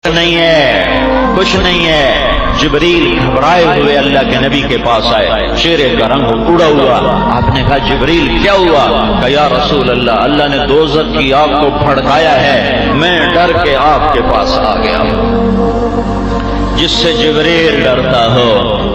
نہیں ہے، کچھ نہیں ہے۔ جبریل گھبرائے ہوئے اللہ کے نبی کے پاس آئے، چہرے کا رنگ اڑا ہوا۔ آپ نے کہا جبریل کیا ہوا؟ کہا یا رسول اللہ، اللہ نے دوزخ کی آگ کو بھڑکایا ہے، میں ڈر کے آپ کے پاس آ گیا۔ جس سے جبریل ڈرتا ہو،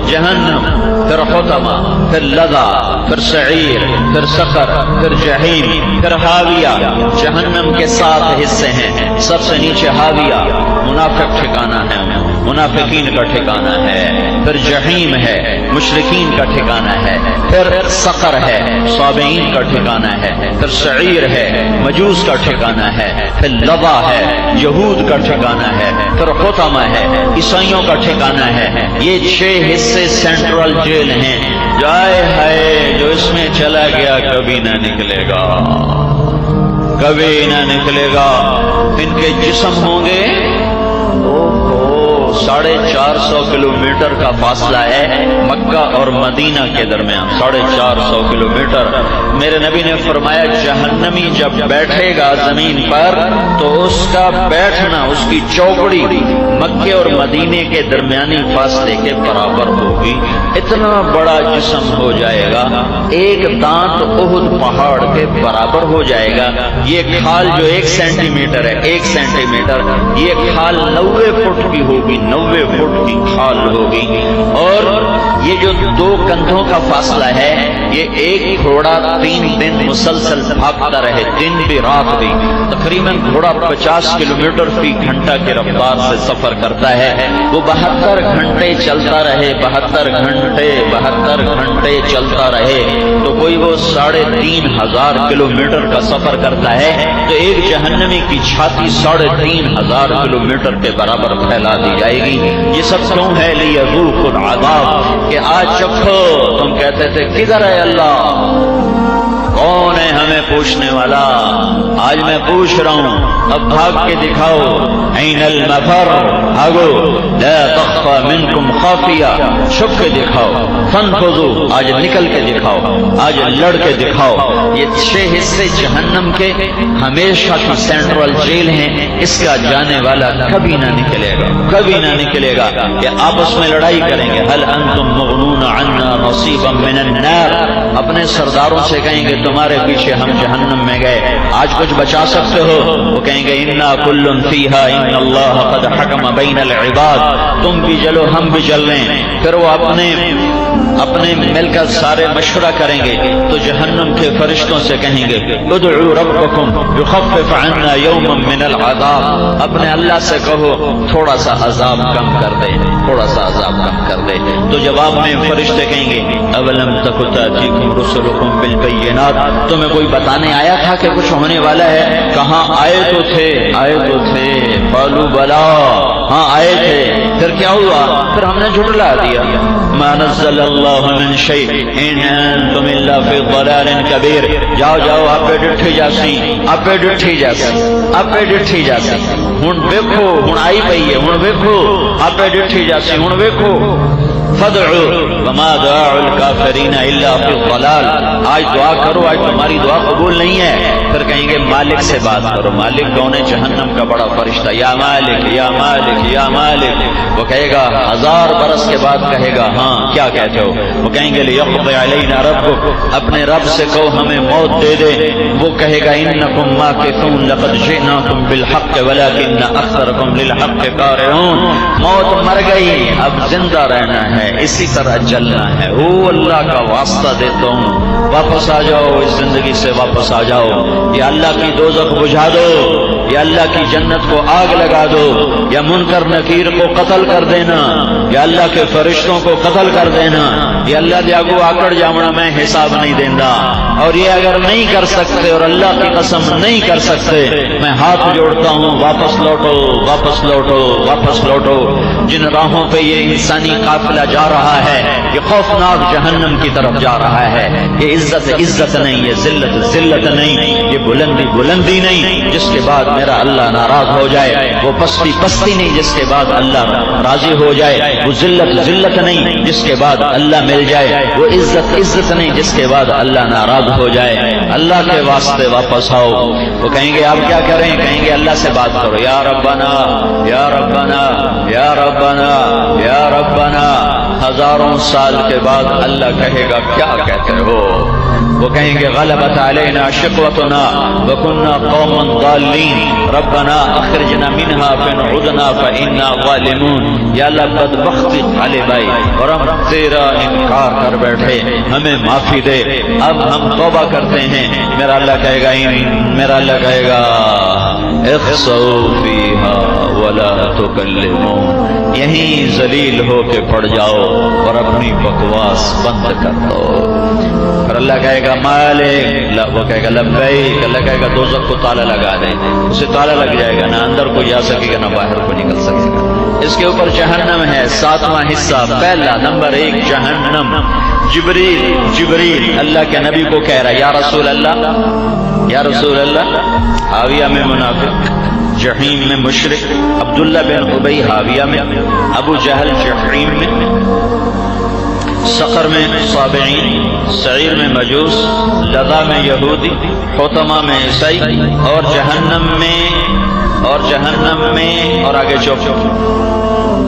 جہنم، پھر حطمہ، پھر لظا، پھر سعیر، پھر سقر، پھر جہیم، پھر حاویہ۔ جہنم کے 7 حصے ہیں، سب سے نیچے حاویہ، منافق ٹھکانہ ہے، منافقین کا ٹھکانہ ہے، پھر جہیم ہے، مشرکین کا ٹھکانہ ہے، پھر سقر ہے، صابئین کا ٹھکانہ ہے، پھر سعیر ہے، مجوس کا ٹھکانہ ہے، پھر لظا ہے، یہود کا ٹھکانہ ہے، پھر حطمہ ہے، عیسائیوں کا ٹھکانہ ہے۔ یہ 6 حصے سینٹرل جیل ہیں، جائے ہے جو اس میں چلا گیا کبھی نہ نکلے گا، کبھی نہ نکلے گا۔ ان کے جسم ہوں گے 450 کلومیٹر کا فاصلہ ہے مکہ اور مدینہ کے درمیان، 450 کلومیٹر۔ میرے نبی نے فرمایا جہنمی جب بیٹھے گا زمین پر تو اس کا بیٹھنا، اس کی چوکڑی مکے اور مدینے کے درمیانی فاصلے کے برابر ہوگی۔ اتنا بڑا جسم ہو جائے گا، ایک دانت احد پہاڑ کے برابر ہو جائے گا۔ یہ کھال جو 1 سینٹی میٹر ہے، 1 سینٹی میٹر، یہ کھال 90 فٹ کی ہوگی، 90 فٹ کی کھال ہوگی۔ اور یہ جو 2 کندھوں کا فاصلہ ہے، یہ ایک گھوڑا 3 دن مسلسل بھاگتا رہے، دن بھی رات بھی، تقریباً گھوڑا 50 کلومیٹر فی گھنٹہ کی رفتار سے سفر کرتا ہے۔ وہ 72 گھنٹے چلتا رہے، 72 گھنٹے چلتا رہے تو کوئی وہ 3500 کلومیٹر کا سفر کرتا ہے، تو ایک جہنمی کی چھاتی 3500 کلومیٹر کے برابر پھیلا دی جائے گی۔ یہ سب کیوں ہے؟ لیذوقوا العذاب، کہ آج چکھو۔ تم کہتے تھے کدھر ہے اللہ، کون ہے ہمیں پوچھنے والا؟ آج میں پوچھ رہا ہوں، اب بھاگ کے دکھاؤ۔ عین المفر، بھاگو، لا تخفى منکم خافیہ، چھپ کے دکھاؤ۔ فانفذوا، آج نکل کے دکھاؤ، آج لڑ کے دکھاؤ۔ یہ 6 حصے جہنم کے ہمیشہ کی سینٹرل جیل ہیں، اس کا جانے والا کبھی نہ نکلے گا، کبھی نہ نکلے گا۔ کہ آپس میں لڑائی کریں گے، هل انتم مغنون عنا نصیبا من النار، اپنے سرداروں سے کہیں گے تمہارے پیچھے ہم جہنم میں گئے، آج کچھ بچا سکتے ہو؟ وہ کہیں گے انا کل فیہا ان اللہ قد حکم بین العباد، تم بھی چلو ہم بھی چل رہے ہیں۔ پھر وہ اپنے مل کر سارے مشورہ کریں گے تو جہنم کے فرشتوں سے کہیں گے ادعوا ربکم یخفف عنا یوما من العذاب، اپنے اللہ سے کہو تھوڑا سا عذاب کم کر دے، تھوڑا سا عذاب کم کر دے۔ تو جواب میں فرشتے کہیں گے اولم تک تأتیکم رسلکم بالبینات، تمہیں کوئی بتانے آیا تھا کہ کچھ ہونے والا ہے؟ کہاں آئے تو تھے، آئے تو تھے، قالوا بلا، ہاں آئے تھے۔ پھر کیا ہوا؟ پھر ہم نے جھٹلا دیا۔ ما نزل اللہ من شیء ان انتم الا فی ضلال کبیر، جاؤ جاؤ آپ پہ ڈٹھی جاسی، آپ پہ ڈٹھی جاسی، آپ پہ ڈٹھی جاسی، ہن ویکھو، ہن آئی پئی ہے، ہن ویکھو آپ پہ ڈٹھی جاسی، ہن ویکھو۔ فادعوا وما دعاء الکافرین الا فی الضلال، آج دعا کرو، آج تمہاری دعا قبول نہیں ہے۔ پھر کہیں گے مالک سے بات کرو، مالک کون ہے؟ جہنم کا بڑا فرشتہ، یا مالک یا مالک یا مالک۔ وہ کہے گا 1000 برس کے بعد کہے گا ہاں کیا کہتے ہو؟ وہ کہیں گے لیقضی علینا ربک، اپنے رب سے کہو ہمیں موت دے دے۔ وہ کہے گا انکم ماکثون لقد جئناکم بالحق ولکن اکثرکم للحق کارہون، موت مر گئی، اب زندہ رہنا ہے، اسی طرح جلنا ہے۔ او اللہ کا واسطہ دیتا ہوں، واپس آ جاؤ، اس زندگی سے واپس آ جاؤ۔ یا اللہ کی دوزخ بجھا دو، یا اللہ کی جنت کو آگ لگا دو، یا منکر نکیر کو قتل کر دینا، یا اللہ کے فرشتوں کو قتل کر دینا، یا اللہ دے آگو آکڑ جاونا میں حساب نہیں دیندا۔ اور یہ اگر نہیں کر سکتے اور اللہ کی قسم نہیں کر سکتے، میں ہاتھ جوڑتا ہوں، واپس لوٹو، واپس لوٹو، واپس لوٹو۔ جن راہوں پہ یہ انسانی قافلہ جا رہا ہے، یہ خوفناک جہنم کی طرف جا رہا ہے۔ یہ عزت عزت نہیں، یہ ذلت ذلت نہیں، یہ بلندی بلندی نہیں جس کے بعد میرا اللہ ناراض ہو جائے، وہ پستی پستی نہیں جس کے بعد اللہ راضی ہو جائے، وہ ذلت ذلت نہیں جس کے بعد اللہ میرے مل جائے، وہ عزت نہیں جس کے بعد اللہ ناراض ہو جائے۔ اللہ کے واسطے واپس آؤ۔ وہ کہیں گے آپ کیا کریں؟ کہیں گے اللہ سے بات کرو، یا ربنا یا ربنا یا ربنا یا ربنا۔ ہزاروں سال کے بعد اللہ کہے گا کیا کہتے ہو؟ وہ کہیں گے غلبت علینا شقوتنا وکنا قوما ضالین ربنا اخرجنا منها فإن عدنا فإنا ظالمون۔ یا اللہ بدبختی غالب آئی اور ہم تیرا انکار کر بیٹھے، ہمیں معافی دے، اب ہم توبہ کرتے ہیں۔ میرا اللہ کہے گا اخسؤوا فیہا ولا تکلمون، یہیں ذلیل ہو کے پڑ جاؤ اور اپنی بکواس بند کر دو۔ اور اللہ کہے گا مالک، وہ کہے گا لبیک، اللہ کہے گا دوزخ کو تالا لگا دیں، اسے تالا لگ جائے گا، نہ اندر کوئی جا سکے گا نہ باہر کو نکل سکے گا۔ اس کے اوپر جہنم ہے، 7واں حصہ، پہلا نمبر 1 جہنم۔ جبریل اللہ کے نبی کو کہہ رہا ہے یا رسول اللہ یا رسول اللہ، حاویہ میں منافق، جحیم میں مشرک، عبداللہ بن ابی حاویہ میں، ابو جہل جحیم میں، سقر میں صابعین، سعیر میں مجوس، لظا میں یہودی، حطمہ میں عیسائی، اور جہنم میں اور آگے چوک۔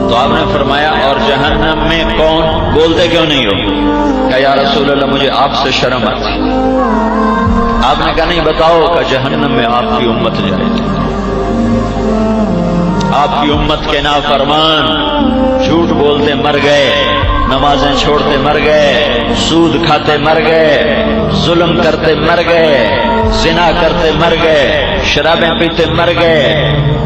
تو آپ نے فرمایا اور جہنم میں کون؟ بولتے کیوں نہیں ہو؟ کہ یا رسول اللہ مجھے آپ سے شرم آتی۔ آپ نے کہا نہیں بتاؤ کہ جہنم میں آپ کی امت جائے گی، آپ کی امت کے نافرمان جھوٹ بولتے مر گئے، نمازیں چھوڑتے مر گئے، سود کھاتے مر گئے، ظلم کرتے مر گئے، زنا کرتے مر گئے، شرابیں پیتے مر گئے،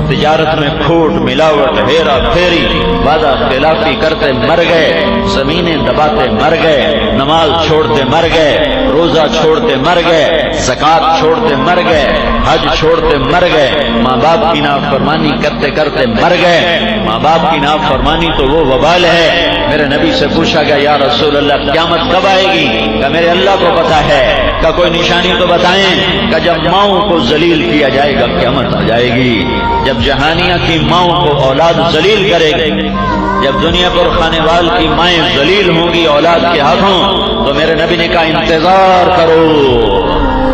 تجارت میں کھوٹ ملاوٹ ہیرا پھیری وعدہ خلافی کرتے مر گئے، زمینیں دباتے مر گئے، نماز چھوڑتے مر گئے، روزہ چھوڑتے مر گئے، زکوٰۃ چھوڑتے مر گئے، حج چھوڑتے مر گئے، ماں باپ کی نافرمانی کرتے کرتے مر گئے۔ ماں باپ کی نافرمانی تو وہ وبال ہے۔ میرے نبی سے پوچھا گیا یا رسول اللہ قیامت کب آئے گی؟ کہ میرے اللہ کو پتا ہے۔ کہ کوئی نشانی تو بتائیں۔ کہ جب ماؤں کو ذلیل کیا جائے گا قیامت آ جائے گی، جب جہانیہ کی ماؤں کو اولاد ذلیل کرے گی، جب دنیا پر خانے وال کی مائیں ذلیل ہوں گی اولاد کے ہاتھوں، تو میرے نبی نے کہا انتظار کرو،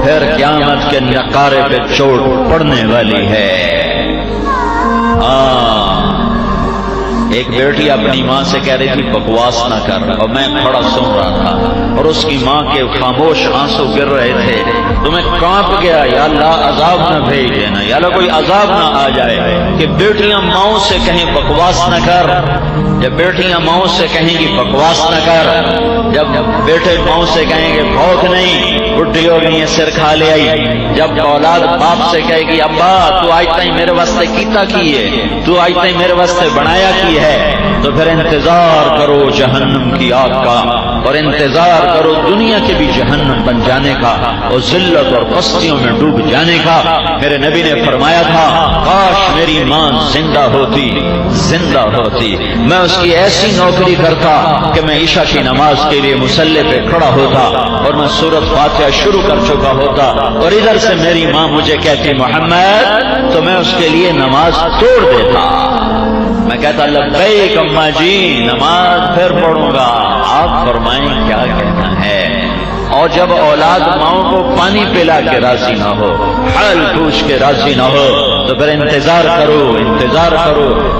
پھر قیامت کے نقارے پہ چوٹ پڑنے والی ہے۔ ایک بیٹی اپنی ماں سے کہہ رہی تھی بکواس نہ کر، اور میں کھڑا سن رہا تھا اور اس کی ماں کے خاموش آنسو گر رہے تھے، تو میں کانپ گیا، یا اللہ عذاب نہ بھیج دینا، یا اللہ کوئی عذاب نہ آ جائے کہ بیٹیاں ماؤں سے کہیں بکواس نہ کر۔ جب بیٹیاں ماؤں سے کہیں گی بکواس نہ کر، جب بیٹے ماؤں سے کہیں گے بھوک نہیں، بڈھی ہو گئی ہے سر کھا لے آئی، جب اولاد باپ سے کہے گی ابا تو آج تائیں میرے واسطے کیتا کی ہے، تو آج تائیں میرے واسطے بنایا کی ہے، تو پھر انتظار کرو جہنم کی آگ کا، اور انتظار کرو دنیا کے بھی جہنم بن جانے کا اور ذلت اور پستیوں میں ڈوب جانے کا۔ میرے نبی نے فرمایا تھا کاش میری ماں زندہ ہوتی، میں اس کی ایسی نوکری کرتا کہ میں عشاء کی نماز کے لیے مصلی پہ کھڑا ہوتا اور میں سورۃ فاتحہ شروع کر چکا ہوتا، اور ادھر سے میری ماں مجھے کہتی محمد، تو میں اس کے لیے نماز توڑ دیتا۔ میں کہتا لبیک اماں جی، نماز پھر پڑھوں گا، آپ فرمائیں کیا کہنا ہے۔ اور جب اولاد ماؤں کو پانی پلا کے راضی نہ ہو، حال پوچھ کے راضی نہ ہو، تو پھر انتظار کرو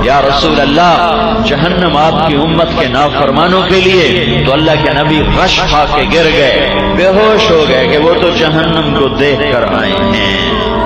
یا رسول اللہ جہنم آپ کی امت کے نافرمانوں کے لیے۔ تو اللہ کے نبی غش کھا کے گر گئے، بے ہوش ہو گئے کہ وہ تو جہنم کو دیکھ کر آئے ہیں،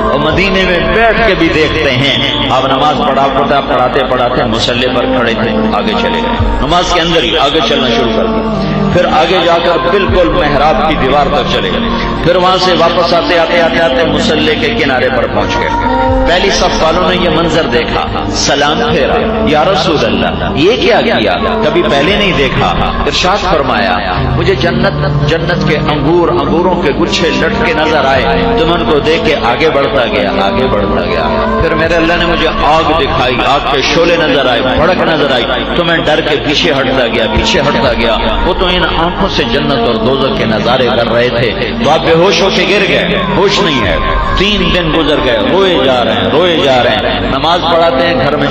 اور مدینے میں بیٹھ کے بھی دیکھتے ہیں۔ آپ نماز پڑھاتے مصلی پر کھڑے تھے، آگے چلے گئے، نماز کے اندر ہی آگے چلنا شروع کر دیا، پھر آگے جا کر بالکل محراب کی دیوار تک چلے گئے، پھر وہاں سے واپس آتے مصلی کے کنارے پر پہنچ گئے۔ پہلی صف والوں نے یہ منظر دیکھا، سلام پھیرا، یا رسول اللہ یہ کیا کیا، کبھی پہلے نہیں دیکھا۔ ارشاد فرمایا مجھے جنت کے انگوروں کے گچھے لٹکے نظر آئے، تو میں ان کو دیکھ کے آگے بڑھتا گیا۔ پھر میرے اللہ نے مجھے آگ دکھائی، آگ کے شعلے نظر آئے، بھڑک نظر آئی، تو میں ڈر کے پیچھے ہٹتا گیا۔ وہ تو ان آنکھوں سے جنت اور دوزخ کے نظارے کر رہے تھے، تو آپ بے ہوش ہو کے گر گئے، ہوش نہیں ہے۔ 3 دن گزر گئے، روئے جا رہے ہیں، نماز پڑھاتے ہیں گھر میں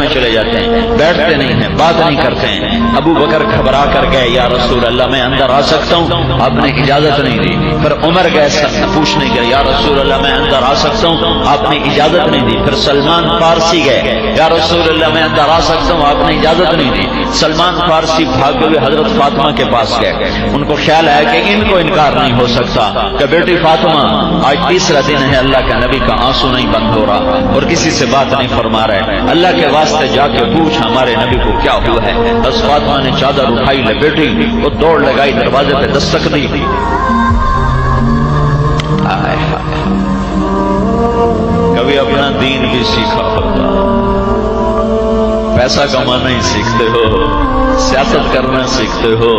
چلے جاتے ہیں، بیٹھتے نہیں ہیں، بات نہیں کرتے ہیں، ابو بکر گھبرا کر گئے، یا رسول اللہ میں اندر آ سکتا ہوں؟ آپ نے اجازت نہیں دی۔ پھر عمر گئے پوچھنے کے، یا رسول اللہ میں اندر آ سکتا ہوں؟ آپ نے اجازت نہیں دی۔ پھر سلمان فارسی گئے، یا رسول اللہ میں اندر آ سکتا ہوں؟ آپ نے اجازت نہیں دی۔ سلمان فارسی بھاگتے ہوئے حضرت فاطمہ کے پاس گئے، ان کو خیال آیا کہ ان کو انکار نہیں ہو سکتا کہ بیٹی فاطمہ آج تیسرا دن ہے اللہ کے نبی کا آنسو نہیں بند ہو رہا اور کسی سے بات نہیں فرما رہے، اللہ کے واسطے جا کے پوچھ ہمارے نبی کو کیا ہوا ہے۔ بس فاطمہ نے چادر اٹھائی، لپیٹی، وہ دوڑ لگائی، دروازے پہ دستک دی۔ کبھی اپنا دین بھی سیکھا ہوتا، پیسہ کمانا ہی سیکھتے ہو، سیاست کرنا سیکھتے ہو،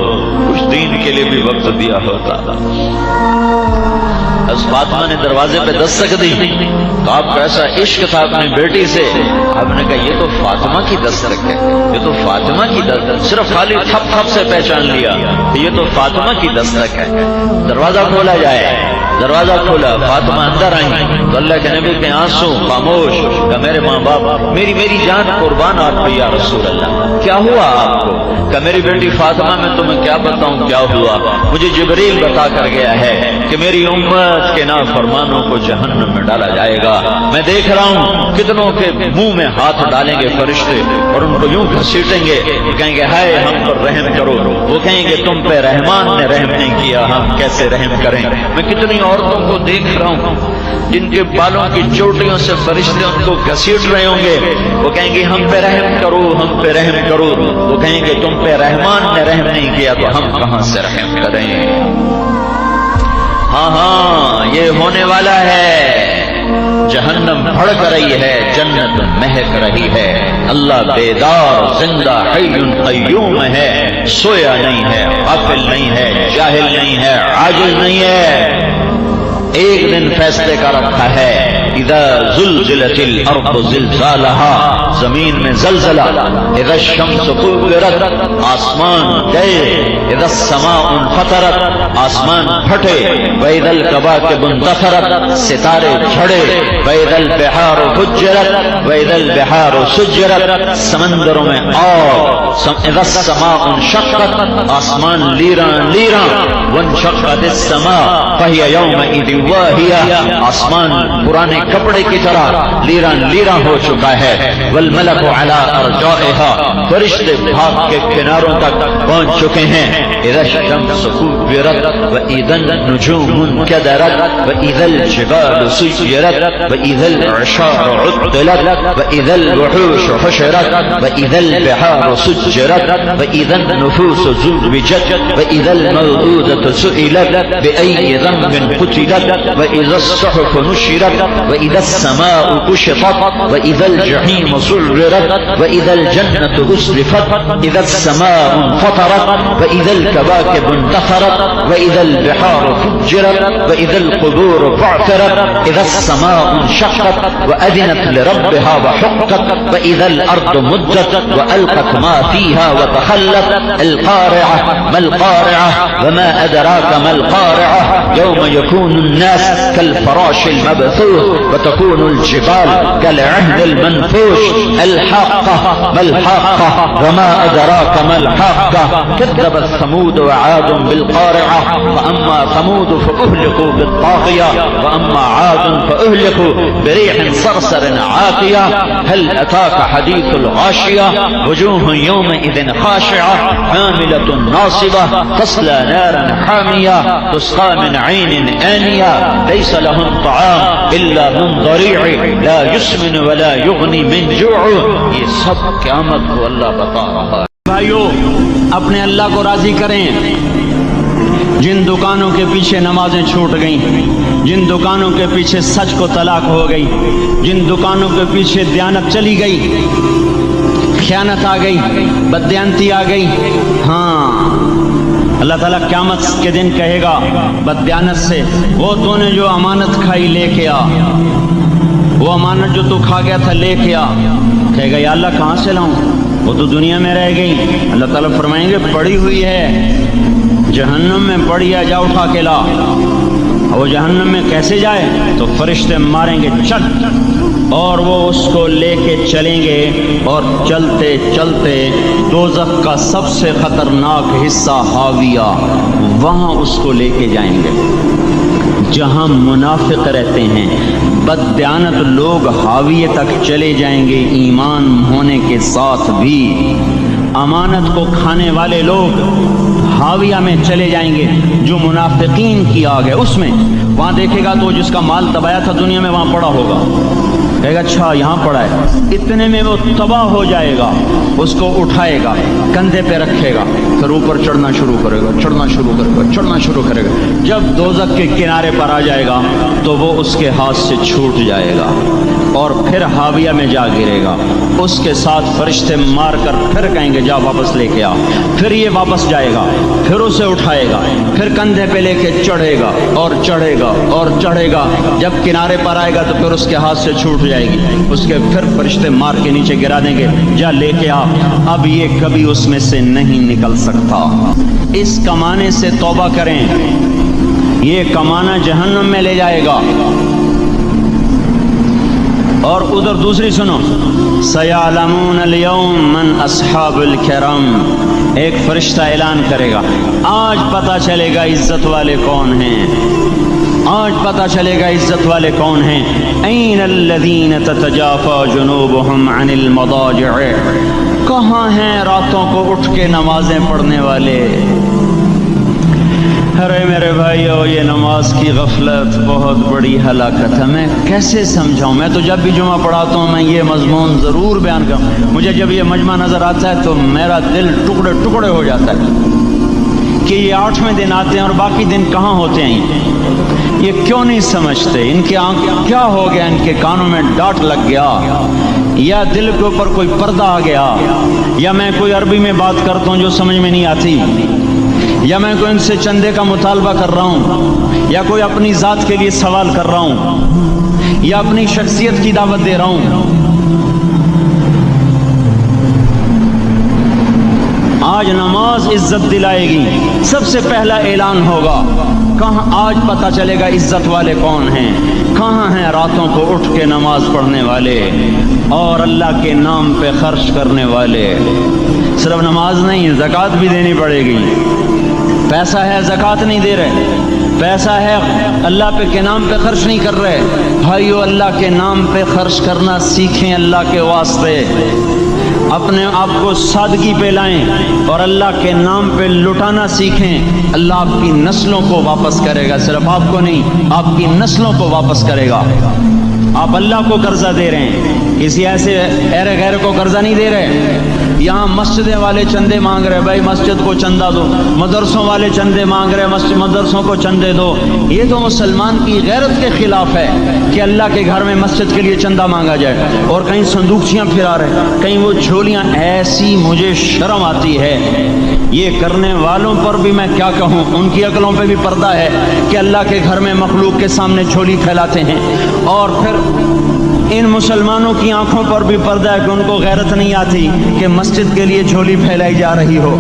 کچھ دین کے لیے بھی وقت دیا ہوتا۔ بس فاطمہ نے دروازے پہ دستک دی تو آپ کا ایسا عشق تھا اپنی بیٹی سے، آپ نے کہا یہ تو فاطمہ کی دستک ہے، یہ تو فاطمہ کی دستک، صرف خالی تھپ تھپ سے پہچان لیا کہ یہ تو فاطمہ کی دستک ہے۔ دروازہ کھولا جائے، دروازہ کھولا، فاطمہ اندر آئی تو اللہ کے نبی کے آنسو خاموش، کہ میرے ماں باپ، میری جان قربان آپ پہ یا رسول اللہ، کیا ہوا آپ کو؟ کہ میری بیٹی فاطمہ میں تمہیں کیا بتاؤں کیا ہوا، مجھے جبریل بتا کر گیا ہے کہ میری امت کے نافرمانوں کو جہنم میں ڈالا جائے گا۔ میں دیکھ رہا ہوں کتنوں کے منہ میں ہاتھ ڈالیں گے فرشتے اور ان کو یوں گھسیٹیں گے، کہیں گے ہائے ہم پر رحم کرو، وہ کہیں گے تم پہ رحمان نے رحم نہیں کیا، ہم کیسے رحم کریں۔ میں کتنی عورتوں کو دیکھ رہا ہوں جن کے بالوں کی چوٹیوں سے فرشتے ان کو گھسیٹ رہے ہوں گے، وہ کہیں گے ہم پہ رحم کرو، ہم پہ رحم کرو، وہ کہیں گے تم پہ رحمان نے رحم نہیں کیا تو ہم کہاں سے رحم کریں۔ ہاں یہ ہونے والا ہے، جہنم بھڑک رہی ہے، جنت مہک رہی ہے، اللہ بیدار زندہ حی قیوم ہے، سویا نہیں ہے، غافل نہیں ہے، جاہل نہیں ہے، عاجز نہیں ہے۔ ایک دن فیصلے کا رکھا ہے، اذا زلزلت الارض زلزالها، زمین میں زلزلہ، اذا الشمس كورت، آسمان گئے، اذا السماء انفطرت، آسمان پھٹے، واذا الكواكب انتثرت، ستارے جھڑے، واذا البحار فجرت، واذا البحار سجرت، سمندروں میں آگ، اذا السماء انشقت، آسمان لیراں لیراں، وانشقت السماء فهي يومئذ واہیہ، آسمان پرانے کپڑے کی طرح لیران لیران ہو چکا ہے، والملک علی ارجائها، فرشتے بھاگ کے کناروں تک پہنچ چکے ہیں، اذا الشمس كورت واذا النجوم انكدرت واذا الجبال سيرت واذا العشار عطلت واذا الوحوش حشرت واذا البحار سجرت واذا النفوس زوجت واذا الموءودة سئلت بأي ذنب قتلت وإذا الصحف نشرت وإذا السماء كشطت وإذا الجحيم سعرت وإذا الجنة أزلفت إذا السماء انفطرت وإذا الكواكب انتثرت وإذا البحار فجرت وإذا القبور بعثرت إذا السماء انشقت وأذنت لربها وحقت وإذا الأرض مدت وألقت ما فيها وتخلت القارعة ما القارعة وما أدراك ما القارعة يوم يكون الناس كالفراش المبثوث وتكون الجبال كالعهن المنفوش الحاقة ما الحاقة وما أدراك ما الحاقة كذبت ثمود وعاد بالقارعة فأما ثمود فأهلكوا بالطاغية وأما عاد فأهلكوا بريح صرصر عاتية هل أتاك حديث الغاشية وجوه يومئذ خاشعة عاملة ناصبة تصلى نارا حامية تسقى من عين آنية ليس لهم طعام إلا من ضريع لا يسمن ولا يغني من جوع۔ یہ سب قیامت کو اللہ بتا رہا ہے۔ بھائیو اپنے اللہ کو راضی کریں، جن دکانوں کے پیچھے نمازیں چھوٹ گئیں، جن دکانوں کے پیچھے سچ کو طلاق ہو گئی، جن دکانوں کے پیچھے دیانت چلی گئی، خیانت آ گئی، بددیانتی آ گئی، ہاں اللہ تعالیٰ قیامت کے دن کہے گا بددیانت سے، وہ تو نے جو امانت کھائی لے کے آ، وہ امانت جو تو کھا گیا تھا لے کے آ، کہے گا یا اللہ کہاں سے لاؤں، وہ تو دنیا میں رہ گئی۔ اللہ تعالیٰ فرمائیں گے پڑی ہوئی ہے جہنم میں، پڑی ہے جا اٹھا کے لا۔ اور وہ جہنم میں کیسے جائے؟ تو فرشتے ماریں گے چل اور وہ اس کو لے کے چلیں گے اور چلتے چلتے دوزخ کا سب سے خطرناک حصہ حاویہ وہاں اس کو لے کے جائیں گے جہاں منافق رہتے ہیں، بددیانت لوگ حاویہ تک چلے جائیں گے ایمان ہونے کے ساتھ بھی، امانت کو کھانے والے لوگ حاویہ میں چلے جائیں گے جو منافقین کی آگ ہے اس میں، وہاں دیکھے گا تو جس کا مال دبایا تھا دنیا میں وہاں پڑا ہوگا، کہے گا اچھا یہاں پڑا ہے، اتنے میں وہ تباہ ہو جائے گا، اس کو اٹھائے گا کندھے پہ رکھے گا پھر اوپر چڑھنا شروع کرے گا، چڑھنا شروع کرے گا، چڑھنا شروع کرے گا، جب دوزخ کے کنارے پر آ جائے گا تو وہ اس کے ہاتھ سے چھوٹ جائے گا اور پھر حاویہ میں جا گرے گا، اس کے ساتھ فرشتے مار کر پھر کہیں گے جا واپس لے کے آ، پھر یہ واپس جائے گا، پھر اسے اٹھائے گا، پھر کندھے پہ لے کے چڑھے گا اور چڑھے گا اور چڑھے گا، جب کنارے پر آئے گا تو پھر اس کے ہاتھ سے چھوٹ جائے گی، اس کے پھر فرشتے مار کے نیچے گرا دیں گے جا لے کے آ، اب یہ کبھی اس میں سے نہیں نکل سکتا۔ اس کمانے سے توبہ کریں، یہ کمانا جہنم میں لے جائے گا۔ اور ادھر دوسری سنو، سَيَعْلَمُونَ الْيَوْمَ مَنْ أَصْحَابُ الْكِرَامِ، ایک فرشتہ اعلان کرے گا آج پتہ چلے گا عزت والے کون ہیں، آج پتہ چلے گا عزت والے کون ہیں۔ أَيْنَ الَّذِينَ تَتَجَافَى جُنُوبُهُمْ عَنِ الْمَضَاجِعِ، کہاں ہیں راتوں کو اٹھ کے نمازیں پڑھنے والے؟ ارے میرے بھائیو، یہ نماز کی غفلت بہت بڑی ہلاکت ہے۔ میں کیسے سمجھاؤں؟ میں تو جب بھی جمعہ پڑھاتا ہوں میں یہ مضمون ضرور بیان کروں، مجھے جب یہ مجمع نظر آتا ہے تو میرا دل ٹکڑے ٹکڑے ہو جاتا ہے کہ یہ 8ویں دن آتے ہیں اور باقی دن کہاں ہوتے ہیں، یہ کیوں نہیں سمجھتے؟ ان کے آنکھ کیا ہو گیا؟ ان کے کانوں میں ڈاٹ لگ گیا یا دل کے اوپر کوئی پردہ آ گیا، یا میں کوئی عربی میں بات کرتا ہوں جو سمجھ میں نہیں آتی، یا میں کوئی ان سے چندے کا مطالبہ کر رہا ہوں، یا کوئی اپنی ذات کے لیے سوال کر رہا ہوں، یا اپنی شخصیت کی دعوت دے رہا ہوں۔ آج نماز عزت دلائے گی، سب سے پہلا اعلان ہوگا، کہاں آج پتہ چلے گا عزت والے کون ہیں، کہاں ہیں راتوں کو اٹھ کے نماز پڑھنے والے اور اللہ کے نام پہ خرچ کرنے والے۔ صرف نماز نہیں، زکوٰۃ بھی دینی پڑے گی۔ پیسہ ہے زکوٰۃ نہیں دے رہے، پیسہ ہے اللہ کے نام پہ خرچ نہیں کر رہے، بھائیو اللہ کے نام پہ خرچ کرنا سیکھیں، اللہ کے واسطے اپنے آپ کو سادگی پہ لائیں اور اللہ کے نام پہ لٹانا سیکھیں۔ اللہ آپ کی نسلوں کو واپس کرے گا، صرف آپ کو نہیں، آپ کی نسلوں کو واپس کرے گا۔ آپ اللہ کو قرضہ دے رہے ہیں، کسی ایسے ایرے غیر کو قرضہ نہیں دے رہے۔ یہاں مسجدیں والے چندے مانگ رہے، بھائی مسجد کو چندہ دو، مدرسوں والے چندے مانگ رہے، مدرسوں کو چندے دو۔ یہ تو مسلمان کی غیرت کے خلاف ہے کہ اللہ کے گھر میں مسجد کے لیے چندہ مانگا جائے، اور کہیں صندوقچیاں پھرا رہے، کہیں وہ جھولیاں، ایسی مجھے شرم آتی ہے۔ یہ کرنے والوں پر بھی میں کیا کہوں، ان کی عقلوں پہ بھی پردہ ہے کہ اللہ کے گھر میں مخلوق کے سامنے جھولی پھیلاتے ہیں، اور پھر ان مسلمانوں کی آنکھوں پر بھی پردہ ہے کہ ان کو غیرت نہیں آتی کہ مسجد کے لیے جھولی پھیلائی جا رہی ہو،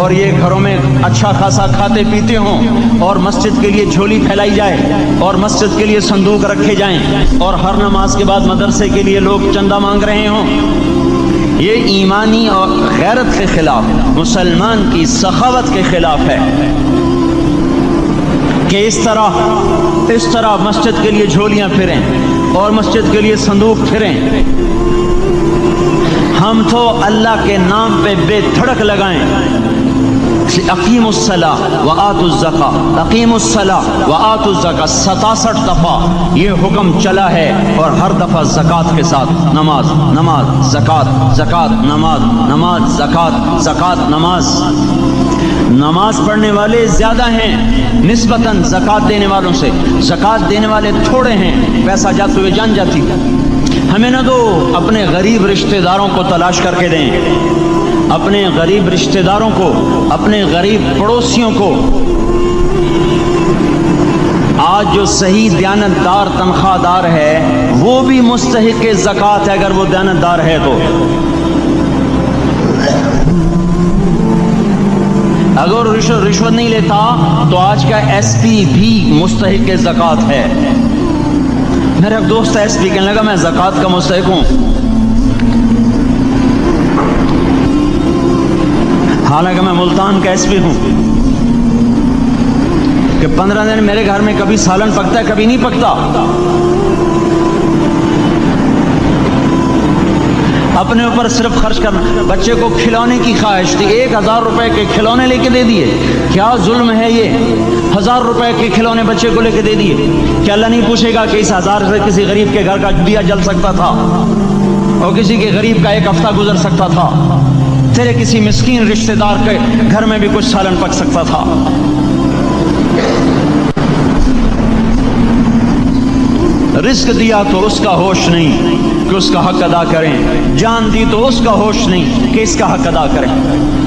اور یہ گھروں میں اچھا خاصا کھاتے پیتے ہوں اور مسجد کے لیے جھولی پھیلائی جائے اور مسجد کے لیے صندوق رکھے جائیں، اور ہر نماز کے بعد مدرسے کے لیے لوگ چندہ مانگ رہے ہوں۔ یہ ایمانی اور غیرت کے خلاف، مسلمان کی سخاوت کے خلاف ہے کہ اس طرح مسجد کے لیے جھولیاں پھریں اور مسجد کے لیے صندوق پھریں۔ ہم تو اللہ کے نام پہ بے دھڑک لگائیں، اقیموا الصلاۃ وآتوا الزکاۃ، اقیموا الصلاۃ وآتوا الزکاۃ، 67 دفعہ یہ حکم چلا ہے، اور ہر دفعہ زکوٰۃ کے ساتھ نماز، نماز زکوٰۃ، زکوٰۃ نماز، نماز زکوٰۃ، زکوٰۃ نماز۔ نماز پڑھنے والے زیادہ ہیں نسبتاً زکوٰۃ دینے والوں سے، زکوٰۃ دینے والے تھوڑے ہیں، پیسہ جاتے ہوئے جان جاتی۔ ہمیں نہ دو، اپنے غریب رشتہ داروں کو تلاش کر کے دیں، اپنے غریب رشتہ داروں کو، اپنے غریب پڑوسیوں کو۔ آج جو صحیح دیانتدار تنخواہ دار ہے وہ بھی مستحق زکوٰۃ ہے، اگر وہ دیانتدار ہے تو۔ اگر رشوت نہیں لیتا تو آج کا ایس پی بھی مستحق زکوٰۃ ہے۔ میرا ایک دوست ایس پی کہنے لگا میں زکوٰۃ کا مستحق ہوں، حالانکہ میں ملتان کا ایس پی ہوں، کہ 15 دن میرے گھر میں کبھی سالن پکتا ہے کبھی نہیں پکتا. اپنے اوپر صرف خرچ کرنا. بچے کو کھلونے کی خواہش تھی، 1000 روپے کے کھلونے لے کے دے دیے. کیا ظلم ہے یہ؟ 1000 روپے کے کھلونے بچے کو لے کے دے دیے. کیا اللہ نہیں پوچھے گا کہ اس 1000 سے کسی غریب کے گھر کا دیا جل سکتا تھا اور کسی کے غریب کا ایک ہفتہ گزر سکتا تھا، تیرے کسی مسکین رشتہ دار کے گھر میں بھی کچھ سالن پک سکتا تھا. رزق دیا تو اس کا ہوش نہیں کہ اس کا حق ادا کریں، جان دی تو اس کا ہوش نہیں کہ اس کا حق ادا کریں.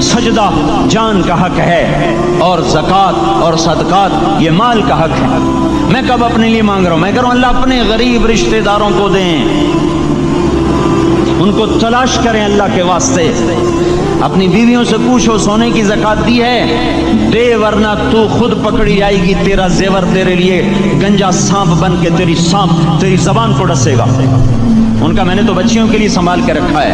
سجدہ جان کا حق ہے اور زکوٰۃ اور صدقات یہ مال کا حق ہے. میں کب اپنے لیے مانگ رہا ہوں؟ میں کہہ رہا ہوں اللہ اپنے غریب رشتہ داروں کو دیں، ان کو تلاش کریں اللہ کے واسطے. اپنی بیویوں سے پوچھو سونے کی زکوٰۃ دی ہے؟ دے ورنہ تو خود پکڑی جائے گی، تیرا زیور تیرے لیے گنجا سانپ بن کے تیری زبان کو ڈسے گا. ان کا میں نے تو بچیوں کے لیے سنبھال کے رکھا ہے.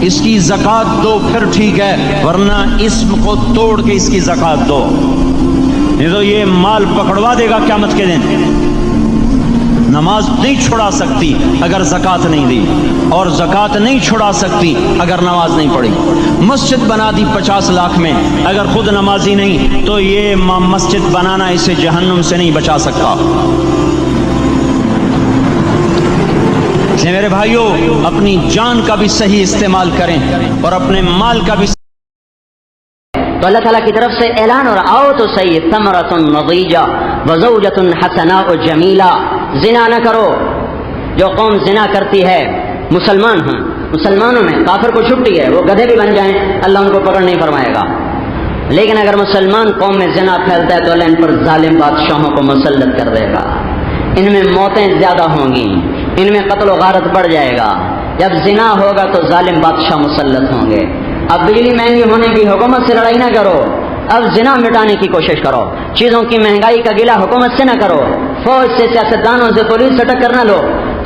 اس کی زکوٰۃ دو پھر ٹھیک ہے، ورنہ اسم کو توڑ کے اس کی زکوٰۃ دو، نہیں تو یہ مال پکڑوا دے گا قیامت کے دن. نماز نہیں چھڑا سکتی اگر زکوٰۃ نہیں دی، اور زکوٰۃ نہیں چھڑا سکتی اگر نماز نہیں پڑھی. مسجد بنا دی 50 لاکھ میں، اگر خود نمازی نہیں تو یہ مسجد بنانا اسے جہنم سے نہیں بچا سکتا. اس لیے میرے بھائیوں اپنی جان کا بھی صحیح استعمال کریں اور اپنے مال کا بھی. تو اللہ تعالیٰ کی طرف سے اعلان اور آؤ تو صحیح ثمرۃ نضیجہ وزوجۃ حسناء جمیلہ. زنا نہ کرو. جو قوم زنا کرتی ہے مسلمان ہیں، مسلمانوں میں کافر کو چھٹی ہے، وہ گدھے بھی بن جائیں اللہ ان کو پکڑ نہیں فرمائے گا. لیکن اگر مسلمان قوم میں زنا پھیلتا ہے تو اللہ ان پر ظالم بادشاہوں کو مسلط کر دے گا. ان میں موتیں زیادہ ہوں گی، ان میں قتل و غارت بڑھ جائے گا. جب زنا ہوگا تو ظالم بادشاہ مسلط ہوں گے. اب بجلی مہنگی ہونے کی حکومت سے لڑائی نہ کرو، اب زنا مٹانے کی کوشش کرو. چیزوں کی مہنگائی کا گلہ حکومت سے نہ کرو، فوج سے، سیاستدانوں سے، پولیس سے ٹکر نہ لو،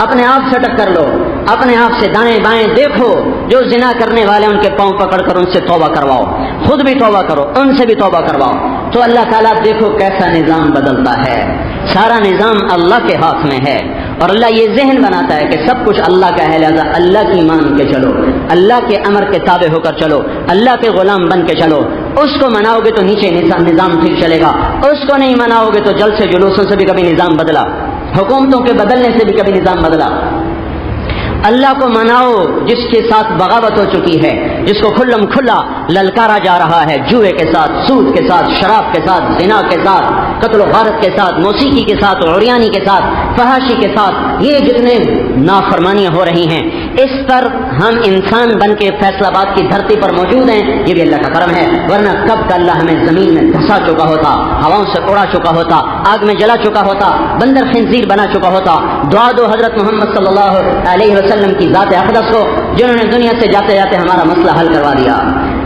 اپنے آپ سے ٹکر لو. اپنے آپ سے دائیں بائیں دیکھو، جو زنا کرنے والے ان کے پاؤں پکڑ کر ان سے توبہ کرواؤ، خود بھی توبہ کرو، ان سے بھی توبہ کرواؤ. تو اللہ تعالیٰ دیکھو کیسا نظام بدلتا ہے. سارا نظام اللہ کے ہاتھ میں ہے، اور اللہ یہ ذہن بناتا ہے کہ سب کچھ اللہ کا ہے، لہذا اللہ کی مان کے چلو، اللہ کے امر کے تابع ہو کر چلو، اللہ کے غلام بن کے چلو. اس کو مناؤ گے تو نیچے نظام ٹھیک چلے گا، اس کو نہیں مناؤ گے تو جلسے جلوسوں سے بھی کبھی نظام بدلا، حکومتوں کے بدلنے سے بھی کبھی نظام بدلا. اللہ کو مناؤ جس کے ساتھ بغاوت ہو چکی ہے، جس کو کھلم کھلا للکارا جا رہا ہے، جوئے کے ساتھ، سود کے ساتھ، شراب کے ساتھ، زنا کے ساتھ، قتل و غارت کے ساتھ، موسیقی کے ساتھ، عریانی کے ساتھ، فحاشی کے ساتھ، یہ جتنے نافرمانیاں ہو رہی ہیں، اس پر ہم انسان بن کے فیصلہ آباد کی دھرتی پر موجود ہیں. یہ بھی اللہ کا کرم ہے، ورنہ کب کا اللہ ہمیں زمین میں دھسا چکا ہوتا، ہواؤں سے اڑا چکا ہوتا، آگ میں جلا چکا ہوتا، بندر خنزیر بنا چکا ہوتا. دعا دو حضرت محمد صلی اللہ علیہ وسلم کی ذات اقدس کو، جنہوں نے دنیا سے جاتے جاتے ہمارا مسئلہ حل کروا دیا.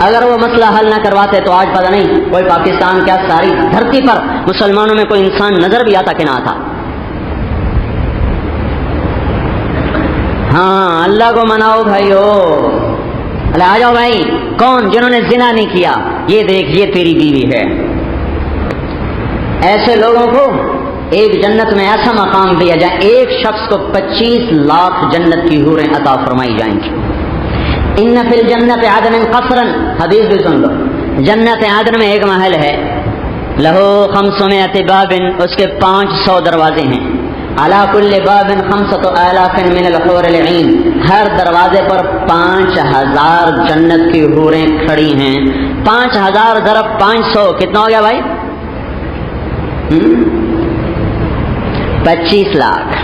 اگر وہ مسئلہ حل نہ کرواتے تو آج پتہ نہیں کوئی پاکستان کیا ساری دھرتی پر مسلمانوں میں کوئی انسان نظر بھی آتا کہ نہ آتا. ہاں اللہ کو مناؤ بھائیو. اللہ آ جاؤ بھائی، کون جنہوں نے زنا نہیں کیا، یہ دیکھ یہ تیری بیوی ہے. ایسے لوگوں کو ایک جنت میں ایسا مقام دیا جائے، ایک شخص کو 25 لاکھ جنت کی حوریں عطا فرمائی جائیں گی. ان فی الجنت عدن قصرا، حدیث بھی سن لو. جنت عدن میں ایک محل ہے، لہو 500 باب، اس کے 500 دروازے ہیں. علی کل باب 5000 من الحور العین، ہر دروازے پر 5000 جنت کی حوریں کھڑی ہیں. 5000 ضرب 500 کتنا ہو گیا بھائی؟ 25 لاکھ.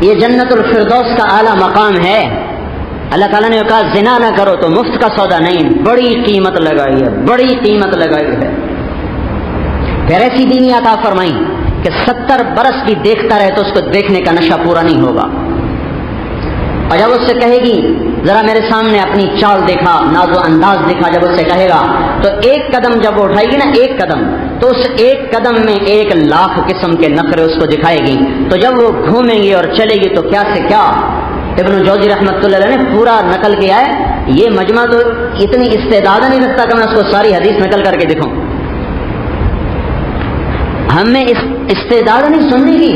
یہ جنت الفردوس کا اعلیٰ مقام ہے. اللہ تعالیٰ نے کہا زنا نہ کرو تو مفت کا سودا نہیں، بڑی قیمت لگائی ہے، بڑی قیمت لگائی ہے. پھر ایسی دینی عطا فرمائی کہ 70 برس بھی دیکھتا رہے تو اس کو دیکھنے کا نشہ پورا نہیں ہوگا. اور جب اس سے کہے گی ذرا میرے سامنے اپنی چال دیکھا، ناز و انداز دیکھا، جب اس سے کہے گا تو ایک قدم جب وہ اٹھائے گی نا، ایک قدم تو اس ایک قدم میں 1,00,000 قسم کے نخرے اس کو دکھائے گی. تو جب وہ گھومیں گی اور چلے گی تو کیا سے کیا. ابن جوزی رحمۃ اللہ علیہ نے پورا نقل کیا ہے. یہ مجمع تو اتنی استعداد نہیں رکھتا کہ میں اس کو ساری حدیث نقل کر کے دکھاؤں. ہمیں استعداد نہیں سننے کی،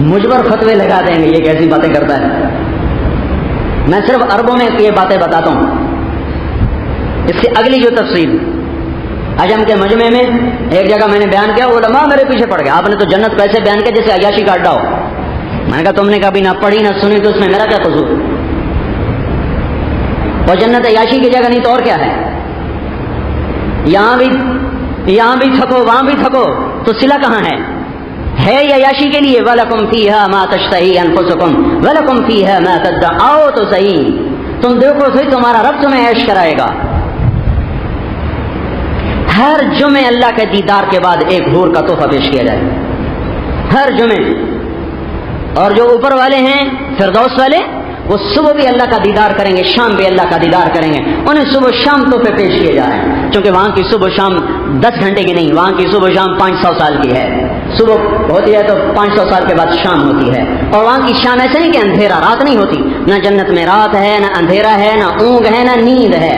مجھ پر فتوے لگا دیں گے یہ کیسی باتیں کرتا ہے. میں صرف عربوں میں یہ باتیں بتاتا ہوں. اس سے اگلی جو تفصیل عجم کے مجمع میں ایک جگہ میں نے بیان کیا، علماء میرے پیچھے پڑ گیا. آپ نے تو جنت کیسے بیان کیا جیسے عیاشی کا اڈا ہو. میں نے کہا تم نے کبھی نہ پڑھی نہ سنی تو اس میں میرا کیا قصور. اور جنت عیاشی کی جگہ نہیں تو اور کیا ہے. یہاں بھی تھکو وہاں بھی تھکو تو صلہ کہاں ہے یہ عیاشی کے لیے. وَلَكُمْ فِيهَا مَا تَشْتَهِي أَنفُسُكُمْ وَلَكُمْ فِيهَا مَا تَدَّعُونَ. آؤ تو صحیح، تم دیکھو صحیح، تمہارا رب تمہیں عیش کرائے گا. ہر جمعے اللہ کے دیدار کے بعد ایک حور کا تحفہ پیش کیا جائے ہر جمعے. اور جو اوپر والے ہیں فردوس والے، وہ صبح بھی اللہ کا دیدار کریں گے، شام بھی اللہ کا دیدار کریں گے. انہیں صبح شام تحفے پیش کیے جا رہے ہیں، کیونکہ وہاں کی صبح شام 10 گھنٹے کی نہیں، وہاں کی صبح شام 500 سال کی ہے. صبح ہوتی ہے تو 500 سال کے بعد شام ہوتی ہے. اور وہاں کی شام ایسے نہیں کہ اندھیرا رات نہیں ہوتی. نہ جنت میں رات ہے، نہ اندھیرا ہے، نہ اونگ ہے، نہ نیند ہے.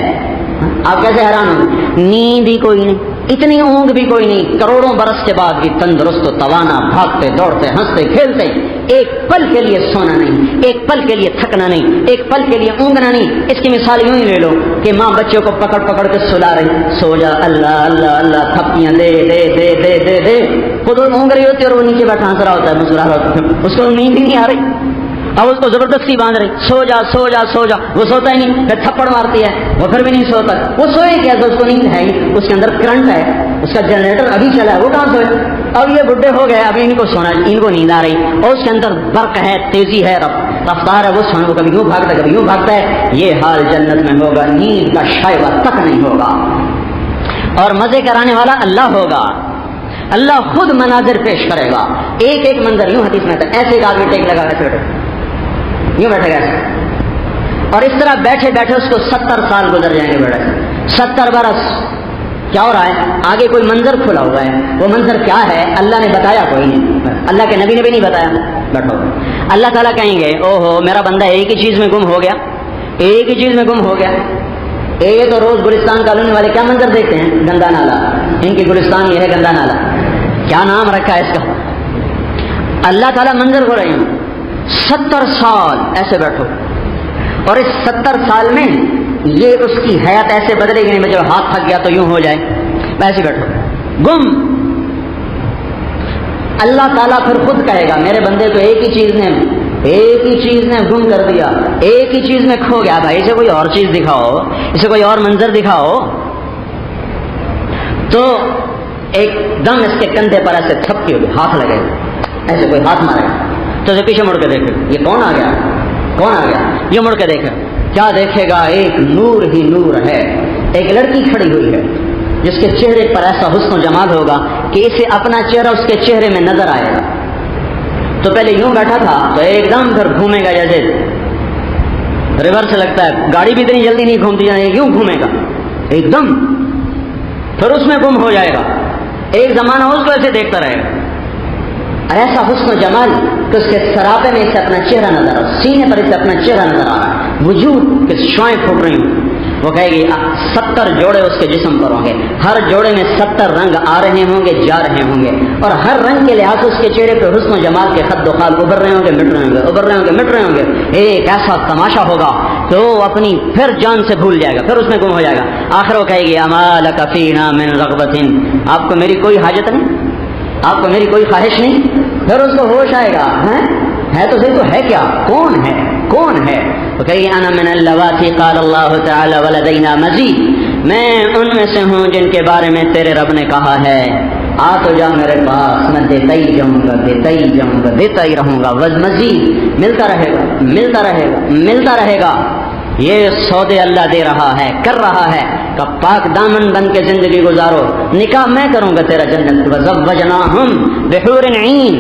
آپ کیسے حیران ہو، نیند ہی کوئی نہیں، اتنی اونگ بھی کوئی نہیں. کروڑوں برس کے بعد بھی تندرست و توانا، بھاگتے دوڑتے ہنستے کھیلتے. ایک پل کے لیے سونا نہیں، ایک پل کے لیے تھکنا نہیں، ایک پل کے لیے اونگنا نہیں. اس کی مثال یوں ہی لے لو کہ ماں بچوں کو پکڑ پکڑ کے سلا رہی، سو جا اللہ اللہ اللہ، تھپکیاں دے دے دے دے دے دے. خود اونگ رہی ہوتی ہے اور وہ نیچے بیٹھا ہنس رہا ہوتا ہے، مسکرا رہا ہوتا ہے. اس کو نیند ہی نہیں آ رہی، اب اس کو زبردستی باندھ رہی، سو جا سو جا سو جا. وہ سوتا ہی نہیں، پھر تھپڑ مارتی ہے، وہ پھر بھی نہیں سوتا. وہ سوئے کیا، اس کو نیند ہے ہی، اس کے اندر کرنٹ ہے، اس کا جنریٹر ابھی چلا ہے، وہ کہاں سوئے. اب یہ بڈھے ہو گئے، ابھی ان کو سونا، ان کو نیند آ رہی، اور اس کے اندر برق ہے، تیزی ہے، رفتار ہے. وہ سونا، وہ کبھی یوں بھاگتا ہے کبھی یوں بھاگتا ہے. یہ حال جنت میں ہوگا، نیند کا شائبہ تک نہیں ہوگا. اور مزے کرانے والا اللہ ہوگا. اللہ خود مناظر پیش کرے گا. ایک ایک منظر یوں حدیث میں تھا، ایسے ایک آدمی ٹیک لگا کے بیٹھے یوں بیٹھے گا، اور اس طرح بیٹھے بیٹھے اس کو 70 سال گزر جائیں گے. بیٹھے 70 برس. کیا ہو رہا ہے آگے؟ کوئی منظر کھلا ہوا ہے. وہ منظر کیا ہے اللہ نے بتایا کوئی نہیں، اللہ کے نبی نے بھی نہیں بتایا. بیٹھو، اللہ تعالیٰ کہیں گے او ہو میرا بندہ ایک ہی چیز میں گم ہو گیا، ایک ہی چیز میں گم ہو گیا. یہ تو روز گلستان کالونی والے کیا منظر دیکھتے ہیں، گندا نالا. ان کی گلستان یہ ہے گندا نالا، کیا نام رکھا ہے اس کا. اللہ تعالیٰ منظر ہو رہے ہیں. 70 سال ایسے بیٹھو، اور اس 70 سال میں یہ اس کی حیات ایسے بدلے گی نہیں. جب ہاتھ تھک گیا تو یوں ہو جائے، ایسے بیٹھو گم. اللہ تعالیٰ پھر خود کہے گا میرے بندے تو ایک ہی چیز نے گم کر دیا، ایک ہی چیز میں کھو گیا. بھائی اسے کوئی اور چیز دکھاؤ، اسے کوئی اور منظر دکھاؤ. تو ایک دم اس کے کندھے پر ایسے تھپکی ہوگی، ہاتھ لگے گا، ایسے کوئی ہاتھ مارے گا تو اسے پیچھے مڑ کے دیکھے یہ کون آ گیا، کون آ گیا. یہ مڑ کے دیکھے، کیا دیکھے گا؟ ایک نور ہی نور ہے. ایک لڑکی کھڑی ہوئی ہے جس کے چہرے پر ایسا حسن و جمال ہوگا کہ اسے اپنا چہرہ اس کے چہرے میں نظر آئے گا. تو پہلے یوں بیٹھا تھا تو ایک دم پھر گھومے گا، جیسے ریورس لگتا ہے، گاڑی بھی اتنی جلدی نہیں گھومتی، یوں گھومے گا ایک دم، پھر اس میں گم ہو جائے گا. ایک زمانہ اس کو ایسے دیکھتا رہے گا. ایسا حسن و جمال کہ اس کے سراپے میں اسے اپنا چہرہ نظر آ رہا، سینے پر اسے اپنا چہرہ نظر آ رہا، وجود کے شعائیں پھوٹ رہی ہوں. وہ کہے گی 70 جوڑے اس کے جسم پر ہوں گے، ہر جوڑے میں 70 رنگ آ رہے ہوں گے، جا رہے ہوں گے، اور ہر رنگ کے لحاظ اس کے چہرے پہ حسن و جمال کے خد و خال ابھر رہے ہوں گے، مٹ رہے ہوں گے، ابھر رہے ہوں گے، مٹ رہے ہوں گے. ایک ایسا تماشا ہوگا کہ وہ اپنی پھر جان سے بھول جائے گا، پھر اس میں گم ہو جائے گا. آخر وہ کہے گی اما لک فینا من رغبۃ، آپ کو میری کوئی حاجت نہیں، آپ کو میری کوئی خواہش نہیں. پھر اس کو ہوش آئے گا، ہے تو صحیح، تو ہے کیا، کون ہے، کون ہے. تو کہے گی انا من اللواتی قال اللہ تعالی ولدینا مزید، میں ان میں سے ہوں جن کے بارے میں تیرے رب نے کہا ہے آ تو جا میرے پاس، میں دیتا ہی جاؤں گا، دیتا ہی جاؤں گا، دیتا ہی رہوں گا. مزید ملتا رہے گا، ملتا رہے گا، ملتا رہے گا. یہ سودے اللہ دے رہا ہے، کر رہا ہے کہ پاک دامن بن کے زندگی گزارو، نکاح میں کروں گا تیرا جنت. وزوجناہم بحور عین.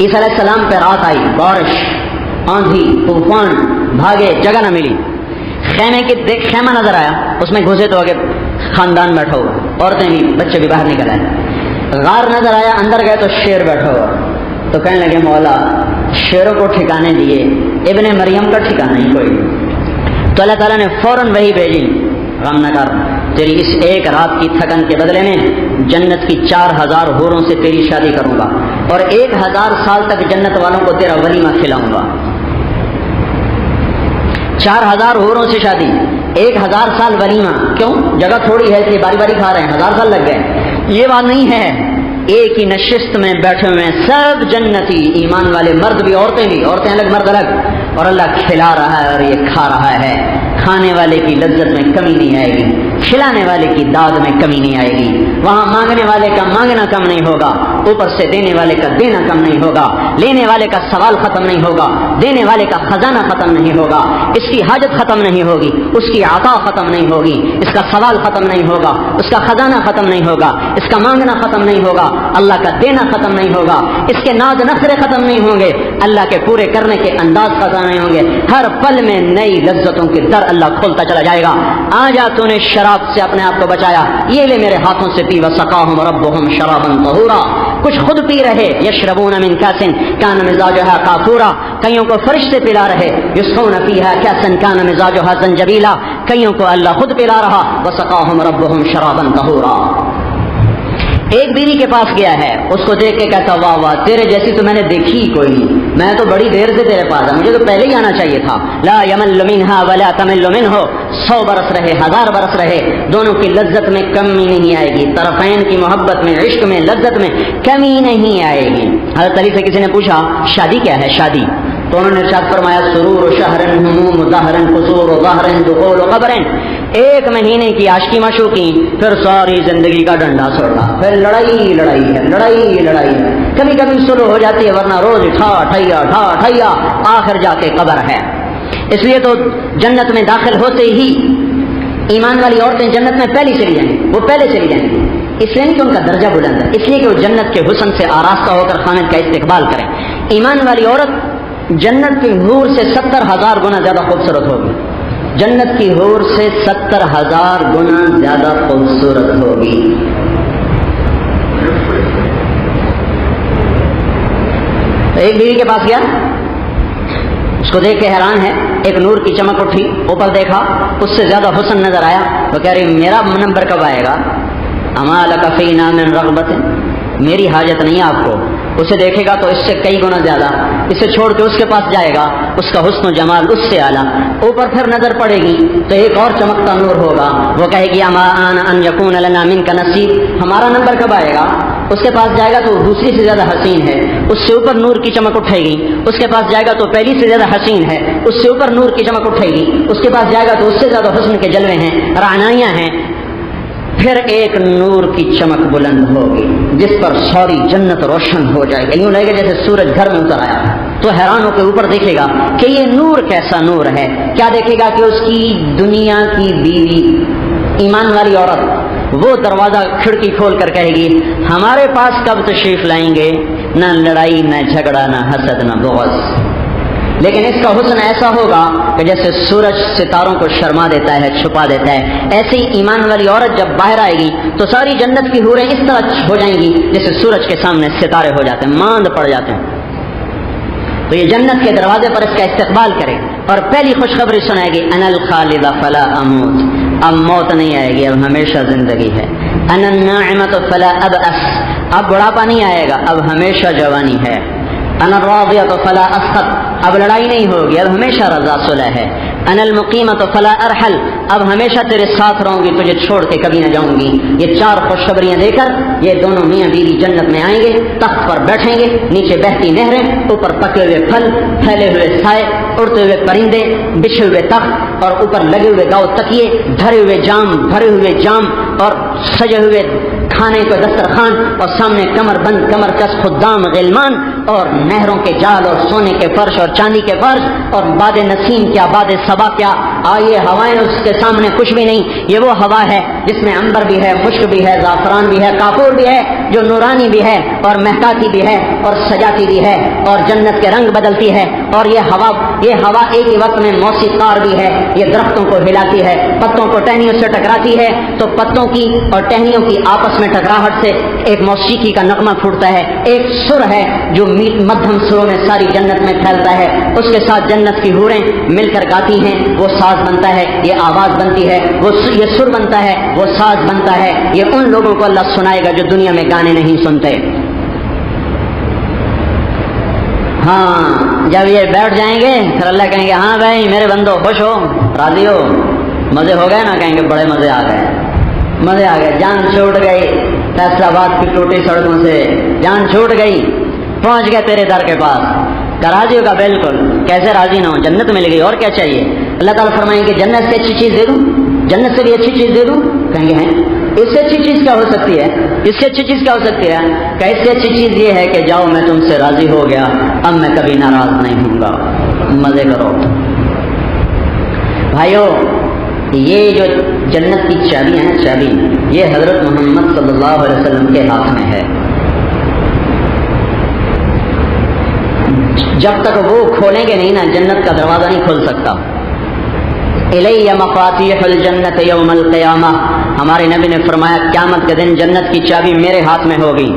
عیسیٰ علیہ السلام پہ رات آئی، بارش، آندھی، طوفان، بھاگے، جگہ نہ ملی. خیمہ نظر آیا، اس میں گھسے تو آگے خاندان بیٹھا ہوا. عورتیں بھی بچے بھی باہر نکل آئے. غار نظر آیا, اندر گئے تو شیر بیٹھا ہوا, تو کہنے لگے مولا شیروں کو ٹھکانے دیے, ابن مریم کا ٹھکانا ہی کوئی. تو اللہ تعالیٰ نے فوراً وہی بھیجی, غم نہ کر, تیری اس ایک رات کی تھکن کے بدلے میں جنت کی 4000 حوروں سے تیری شادی کروں گا, اور 1000 سال تک جنت والوں کو تیرا ولیمہ کھلاؤں گا. 4000 حوروں سے شادی, 1000 سال ولیمہ. کیوں؟ جگہ تھوڑی ہے اس لیے باری باری کھا رہے ہیں, 1000 سال لگ گئے. یہ بات نہیں ہے, ایک ہی نشست میں بیٹھے ہوئے ہیں سب جنتی, ایمان والے مرد بھی عورتیں بھی, عورتیں الگ مرد الگ, اور اللہ کھلا رہا ہے اور یہ کھا رہا ہے. کھانے والے کی لذت میں کمی نہیں آئے گی, کھلانے والے کی داد میں کمی نہیں آئے گی. وہاں مانگنے والے کا مانگنا کم نہیں ہوگا, اوپر سے دینے والے کا دینا کم نہیں ہوگا, لینے والے کا سوال ختم نہیں ہوگا, دینے والے کا خزانہ ختم نہیں ہوگا. اس کی حاجت ختم نہیں ہوگی, اس کی عطا ختم نہیں ہوگی, اس کا سوال ختم نہیں ہوگا, اس کا خزانہ ختم نہیں ہوگا, اس کا مانگنا ختم نہیں ہوگا, اللہ کا دینا ختم نہیں ہوگا, اس کے ناز نخرے ختم نہیں ہوں گے, اللہ کے پورے کرنے کے انداز ختم نہیں ہوں گے. ہر پل میں نئی لذتوں کے در اللہ کھولتا چلا جائے گا. آجا تو نے شراب سے اپنے آپ کو بچایا, یہ لے میرے ہاتھوں سے پی, وسقاہم ربہم شرابا طہورا. کچھ خود پی رہے, یشربون من کاس کان مزاجھا کافورا, کئیوں کو فرشتے پلا رہے, یسقون فیہا کاسا کان مزاجھا زنجبیلا, کئیوں کو اللہ خود پلا رہا, وسقاہم ربہم شرابا طہورا. ایک بیوی کے پاس گیا ہے, اس کو دیکھ کے کہتا واہ واہ تیرے جیسی تو میں نے دیکھی ہی کوئی نہیں, میں تو بڑی دیر سے تیرے پاس, مجھے تو پہلے ہی آنا چاہیے تھا. لا یمل منہا ولا تمل منہ, 100 برس رہے 1000 برس رہے, دونوں کی لذت میں کمی نہیں آئے گی, طرفین کی محبت میں, عشق میں, لذت میں کمی نہیں آئے گی. حضرت علی سے کسی نے پوچھا شادی کیا ہے شادی, تو انہوں نے ارشاد فرمایا سرور شہرن ہموم ظہرن قصور ظہرن دخول قبرن. 1 مہینے کی عاشقی معشوقی, پھر ساری زندگی کا ڈنڈا چھوڑنا, پھر لڑائی لڑائی ہے, لڑائی لڑائی ہے. کبھی کبھی سلو ہو جاتی ہے, ورنہ روز ٹھا ٹھیا, آخر جا کے قبر ہے. اس لیے تو جنت میں داخل ہوتے ہی ایمان والی عورتیں جنت میں پہلی چلی جائیں گی, وہ پہلے چلی جائیں گی. اس لیے نہیں کہ ان کا درجہ بلند ہے, اس لیے کہ وہ جنت کے حسن سے آراستہ ہو کر خامد کا استقبال کریں. ایمان والی عورت جنت کی حور سے 70,000 گنا زیادہ خوبصورت ہوگی, جنت کی حور سے 70,000 گنا زیادہ خوبصورت ہوگی. ایک بیوی کے پاس گیا, اس کو دیکھ کے حیران ہے, ایک نور کی چمک اٹھی, اوپر دیکھا, اس سے زیادہ حسن نظر آیا. وہ کہہ رہی میرا نمبر کب آئے گا, اما لک فینا من رغبت, میری حاجت نہیں آپ کو. اسے دیکھے گا تو اس سے کئی گنا زیادہ, اسے چھوڑ کے اس کے پاس جائے گا, اس کا حسن و جمال اس سے اعلیٰ. اوپر پھر نظر پڑے گی تو ایک اور چمکتا نور ہوگا, وہ کہے گی اما آن ان یکون لنا منک نصیب, ہمارا نمبر کب آئے گا. اس کے پاس جائے گا تو دوسری سے زیادہ حسین ہے, اس سے اوپر نور کی چمک اٹھے گی. اس کے پاس جائے گا تو پہلی سے زیادہ حسین ہے, اس سے اوپر نور کی چمک اٹھے گی. اس کے پاس جائے گا تو اس سے زیادہ حسن کے جلوے ہیں, رعنائیاں ہیں. پھر ایک نور کی چمک بلند ہوگی جس پر ساری جنت روشن ہو جائے گی, یوں لگے گا جیسے سورج گھر میں اتر آیا. تو حیران ہو کے اوپر دیکھے گا کہ یہ نور کیسا نور ہے. کیا دیکھے گا کہ اس کی دنیا کی بیوی ایمان والی عورت وہ دروازہ کھڑکی کھول کر کہے گی ہمارے پاس کب تشریف لائیں گے, نہ لڑائی نہ جھگڑا نہ حسد نہ بغض. لیکن اس کا حسن ایسا ہوگا کہ جیسے سورج ستاروں کو شرما دیتا ہے, چھپا دیتا ہے. ایسے ہی ایمان والی عورت جب باہر آئے گی تو ساری جنت کی حوریں اس طرح ہو جائیں گی جیسے سورج کے سامنے ستارے ہو جاتے ہیں, ماند پڑ جاتے ہیں. تو یہ جنت کے دروازے پر اس کا استقبال کرے اور پہلی خوشخبری سنائے گی انا الخالد فلا اموت, اب موت نہیں آئے گی, اب ہمیشہ زندگی ہے. انا الناعمۃ فلا ابأس, اب بڑھاپا نہیں آئے گا, اب ہمیشہ جوانی ہے. انا الراضیۃ فلا اسخط, اب لڑائی نہیں ہوگی, اب ہمیشہ رضا صلح ہے. انا المقیمۃ فلا ارحل, اب ہمیشہ تیرے ساتھ رہوں گی, تجھے چھوڑ کے کبھی نہ جاؤں گی. یہ 4 خوشخبریاں دے کر یہ دونوں میاں بیوی جنت میں آئیں گے, تخت پر بیٹھیں گے, نیچے بہتی نہریں, اوپر پکے ہوئے پھل, پھیلے ہوئے سائے, اڑتے ہوئے پرندے, بچھے ہوئے تخت, اور اوپر لگے ہوئے گاؤ تکیے, بھرے ہوئے جام اور سجے ہوئے کھانے کو دسترخوان, اور سامنے کمر بند کمر کس خدام غلمان, اور نہروں کے جال اور سونے کے فرش اور چاندی کے فرش اور باد نسیم کیا باد صبا کیا، آئیے ہوائیں اس کے سامنے کچھ بھی نہیں. یہ وہ ہوا ہے جس میں عنبر بھی ہے، مشک بھی ہے، زعفران بھی ہے، کافور بھی ہے، جو نورانی بھی ہے اور مہکاتی بھی ہے اور سجاتی بھی ہے اور جنت کے رنگ بدلتی ہے. اور یہ ہوا ایک ہی وقت میں موسیقار بھی ہے، یہ درختوں کو ہلاتی ہے، پتوں کو ٹہنیوں سے ٹکراتی ہے تو پتوں کی اور ٹہنیوں کی آپس میں ٹکراہٹ سے ایک موسیقی کا نغمہ پھوٹتا ہے. ایک سر ہے جو مدھم سروں میں ساری جنت میں پھیلتا ہے، اس کے ساتھ جنت کی حوریں مل کر گاتی ہیں، وہ ساز بنتا ہے، یہ آواز بنتی ہے، یہ سر بنتا ہے، وہ ساز بنتا ہے. یہ ان لوگوں کو اللہ سنائے گا جو دنیا میں گانے نہیں سنتے. ہاں جب یہ بیٹھ جائیں گے پھر اللہ کہیں گے ہاں بھائی میرے بندو خوش ہو، راضی ہو، مزے ہو گئے نا؟ کہیں گے بڑے مزے آ گئے، مزے آ گئے، جان چھوٹ گئی فیصل آباد کی ٹوٹی سڑکوں سے، جان چھوٹ گئی، پہنچ گئے تیرے در کے پاس. کہ راضی ہوگا؟ بالکل، کیسے راضی نہ ہو، جنت مل گئی اور کیا چاہیے. اللہ تعالیٰ فرمائیں گے جنت سے اچھی چیز دے دوں، جنت سے بھی اچھی چیز دے دوں. کہیں گے ہیں اس سے اچھی چیز کیا ہو سکتی ہے؟ اس سے اچھی چیز کیا ہو سکتی ہے؟ کہ اس سے اچھی چیز یہ ہے کہ جاؤ میں تم سے راضی ہو گیا، اب میں کبھی ناراض نہیں ہوں گا، مزے کرو. بھائیو یہ جو جنت کی چابی ہے، چابی یہ حضرت محمد صلی اللہ علیہ وسلم کے ہاتھ میں ہے. جب تک وہ کھولیں گے نہیں نا جنت کا دروازہ نہیں کھل سکتا. الی مفاتیح الجنت یوم القیامہ، ہمارے نبی نے فرمایا قیامت کے دن جنت کی چابی میرے ہاتھ میں ہوگی.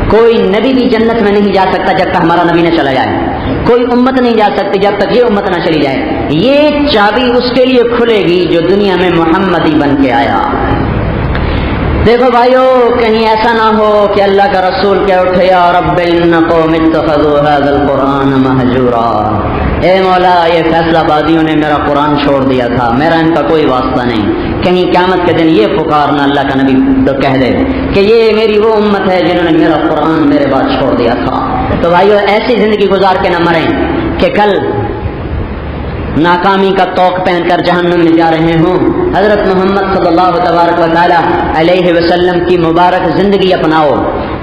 کوئی نبی بھی جنت میں نہیں جا سکتا جب تک ہمارا نبی نہ چلا جائے، کوئی امت نہیں جا سکتی جب تک یہ امت نہ چلی جائے. یہ چابی اس کے لیے کھلے گی جو دنیا میں محمدی بن کے آیا. دیکھو بھائیو کہیں ایسا نہ ہو کہ اللہ کا رسول کیا اٹھے یا رب ان قوم اتخذوا هذا القرآن مہجورا، اے مولا یہ فیصلہ آبادیوں نے میرا قرآن چھوڑ دیا تھا، میرا ان کا کوئی واسطہ نہیں. کہیں قیامت کے دن یہ پکارنا اللہ کا نبی تو کہہ دے کہ یہ میری وہ امت ہے جنہوں نے میرا قرآن میرے بعد چھوڑ دیا تھا. تو بھائیو ایسی زندگی گزار کے نہ مریں کہ کل ناکامی کا توق پہن کر جہنم میں جا رہے ہوں. حضرت محمد صلی اللہ تبارک و تعالی علیہ وسلم کی مبارک زندگی اپناؤ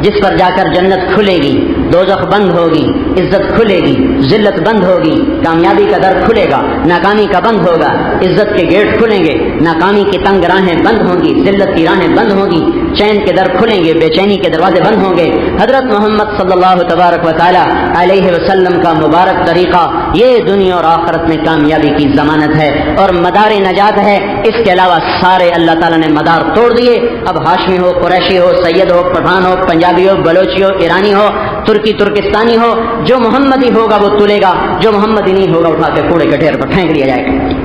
جس پر جا کر جنت کھلے گی، دوزخ بند ہوگی، عزت کھلے گی، ذلت بند ہوگی، کامیابی کا در کھلے گا، ناکامی کا بند ہوگا، عزت کے گیٹ کھلیں گے، ناکامی کی تنگ راہیں بند ہوں گی، ذلت کی راہیں بند ہوں گی، چین کے در کھلیں گے، بے چینی کے دروازے بند ہوں گے. حضرت محمد صلی اللہ تبارک و تعالی علیہ وسلم کا مبارک طریقہ یہ دنیا اور آخرت میں کامیابی کی ضمانت ہے اور مدار نجات ہے. اس کے علاوہ سارے اللہ تعالیٰ نے مدار توڑ دیے. اب ہاشمی ہو، قریشی ہو، سید ہو، پٹھان ہو، پنجابی ہو، بلوچی ہو، ایرانی ہو، ترکی ترکستانی ہو، جو محمدی ہوگا وہ تلے گا، جو محمدی نہیں ہوگا اٹھا کے کوڑے کے ڈھیر پر پھینک دیا جائے گا.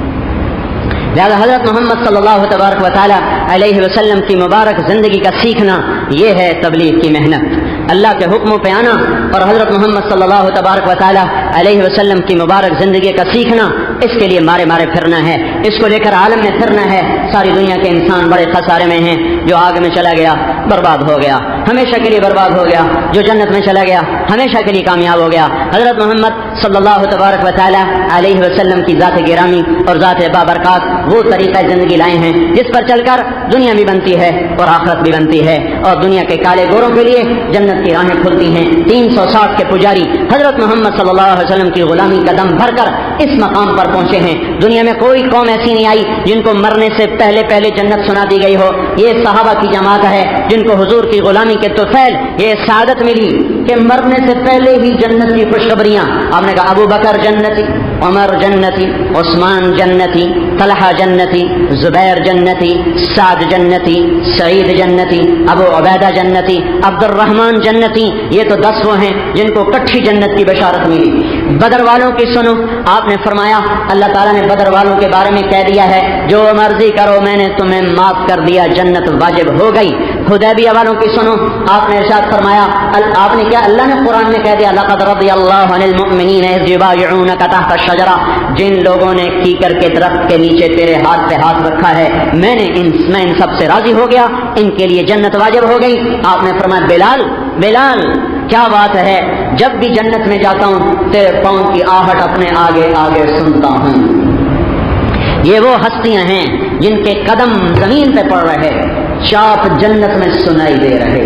لہذا حضرت محمد صلی اللہ تبارک و تعالی علیہ وسلم کی مبارک زندگی کا سیکھنا یہ ہے تبلیغ کی محنت، اللہ کے حکموں پہ آنا. اور حضرت محمد صلی اللہ تبارک و تعالی علیہ وسلم کی مبارک زندگی کا سیکھنا اس کے لیے مارے مارے پھرنا ہے، اس کو لے کر عالم میں پھرنا ہے. ساری دنیا کے انسان بڑے خسارے میں ہیں. جو آگ میں چلا گیا برباد ہو گیا، ہمیشہ کے لیے برباد ہو گیا. جو جنت میں چلا گیا ہمیشہ کے لیے کامیاب ہو گیا. حضرت محمد صلی اللہ تبارک و تعالی علیہ وسلم کی ذات گرامی اور ذات بابرکات وہ طریقہ زندگی لائے ہیں جس پر چل کر دنیا بھی بنتی ہے اور آخرت بھی بنتی ہے، اور دنیا کے کالے گوروں کے لیے جنت کی راہیں کھلتی ہیں. 360 کے پجاری حضرت محمد صلی اللہ علیہ وسلم کی غلامی کا دم بھر کر اس مقام پر پہنچے ہیں. دنیا میں کوئی قوم ایسی نہیں آئی جن کو مرنے سے پہلے پہلے جنت سنا دی گئی ہو. یہ صحابہ کی جماعت ہے جن کو حضور کی غلامی کے طفیل یہ سعادت ملی کہ مرنے سے پہلے ہی جنت کی خوشخبریاں. آپ نے کہا ابو بکر جنتی، عمر جنتی، عثمان جنتی، طلحہ جنتی، زبیر جنتی، سعد جنتی، سعید جنتی، ابو عبیدہ جنتی، عبد الرحمن جنتی. یہ تو 10 وہ ہیں جن کو کٹھی جنت کی بشارت ملی. بدر والوں کی سنو، آپ نے فرمایا اللہ تعالیٰ نے بدر والوں کے بارے میں کہہ دیا ہے جو مرضی کرو میں نے تمہیں معاف کر دیا، جنت واجب ہو گئی. حدیبیہ والوں کی سنو، آپ نے ارشاد فرمایا آپ نے کیا اللہ نے قرآن میں کہہ دیا لقد رضی اللہ عن المؤمنین اذ یبایعونک تحت الشجرہ، جن لوگوں نے کیکر کے درخت کے نیچے تیرے ہاتھ پہ ہاتھ رکھا ہے میں ان سب سے راضی ہو گیا، ان کے لیے جنت واجب ہو گئی. آپ نے فرمایا بلال کیا بات ہے، جب بھی جنت میں جاتا ہوں تیرے پاؤں کی آہٹ اپنے آگے آگے سنتا ہوں. یہ وہ ہستیاں ہیں جن کے قدم زمین پہ پڑ رہے، چاپ جنت میں سنائی دے رہے.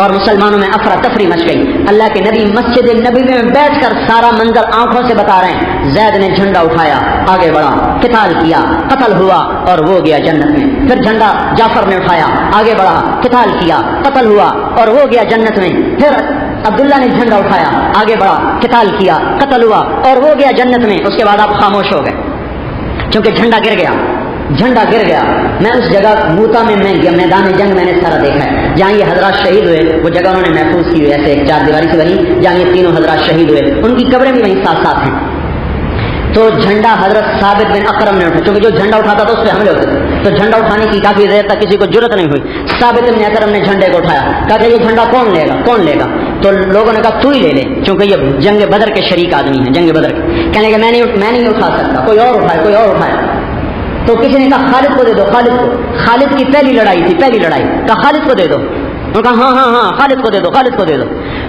اور مسلمانوں میں افراتفری مچ گئی. اللہ کے نبی مسجد نبی میں بیٹھ کر سارا منظر آنکھوں سے بتا رہے ہیں. زید نے جھنڈا اٹھایا, آگے بڑھا, قتال کیا, قتل ہوا اور وہ گیا جنت میں. پھر جھنڈا جعفر نے اٹھایا, آگے بڑھا, قتال کیا, قتل ہوا اور وہ گیا جنت میں. پھر عبداللہ نے جھنڈا اٹھایا, آگے بڑھا, قتال کیا, قتل ہوا اور وہ گیا جنت میں. اس کے بعد آپ خاموش ہو گئے کیونکہ جھنڈا گر گیا. جھنڈا گر گیا. میں اس جگہ موتا میں میدان جنگ میں نے سارا دیکھا ہے جہاں یہ حضرات شہید ہوئے. وہ جگہ انہوں نے محفوظ کی ہوئی ایسے ایک چار دیواری سے بنی جہاں یہ تینوں حضرات شہید ہوئے. ان کی قبریں بھی وہیں ساتھ ساتھ ہیں. تو جھنڈا حضرت ثابت بن اکرم نے اٹھایا, کیونکہ جو جھنڈا اٹھاتا تھا اس پہ حملے ہوتے تھے, تو جھنڈا اٹھانے کی کافی دیر تک کسی کو جرت نہیں ہوئی. ثابت بن اکرم نے جھنڈے کو اٹھایا, کہا کہ یہ جھنڈا کون لے گا, کون لے گا؟ تو لوگوں نے کہا تو ہی لے لے, کیونکہ یہ جنگ بدر کے شریک آدمی ہیں, جنگ بدر کے. کہنے کہ میں نہیں اٹھا سکتا, کوئی اور اٹھائے, کوئی اور اٹھائے. تو کسی نے کہا خالد کو دے دو, خالد کو. خالد کی پہلی لڑائی تھی, پہلی لڑائی. کہا خالد کو دے دو. انہوں نے کہا ہاں خالد کو دے دو, خالد کو دے دو.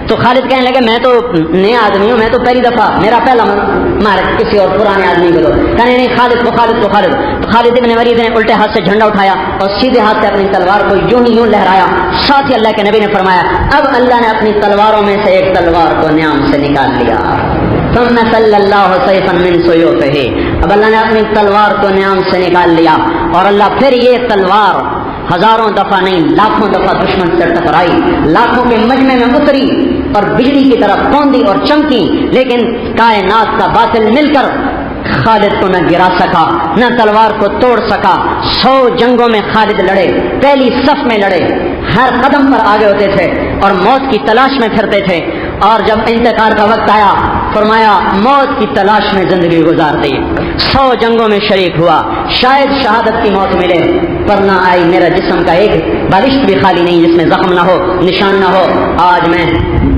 تو خالد کہنے لگے میں تو نیا آدمی ہوں, میں تو پہلی دفعہ, میرا پہلا مار کسی اور پرانے آدمی کو دو. کہنے نہیں خالد کو, خالد کو, خالد. تو خالد بن ولید نے الٹے ہاتھ سے جھنڈا اٹھایا اور سیدھے ہاتھ سے اپنی تلوار کو یوں لہرایا. ساتھ ہی اللہ کے نبی نے فرمایا اب اللہ نے اپنی تلواروں میں سے ایک تلوار کو نیام سے نکال لیا. ثم صلی اللہ سیفا من سیوفہ, اب اللہ نے اپنی تلوار کو نیام سے نکال لیا اور اللہ پھر یہ تلوار ہزاروں دفعہ نہیں لاکھوں دفعہ دشمن سے ٹکرائی, لاکھوں کے مجمع میں اتری اور بجلی کی طرح کوندی اور چمکی, لیکن کائنات کا باطل مل کر خالد کو نہ گرا سکا, نہ تلوار کو توڑ سکا. 100 جنگوں میں خالد لڑے, پہلی صف میں لڑے, ہر قدم پر آگے ہوتے تھے اور موت کی تلاش میں پھرتے تھے. اور جب انتقال کا وقت آیا فرمایا موت کی تلاش میں زندگی گزار دی. 100 جنگوں میں شریک ہوا, شاید شہادت کی موت ملے پر نہ آئی. میرا جسم کا ایک بالشت بھی خالی نہیں جس میں زخم نہ ہو, نشان نہ ہو. آج میں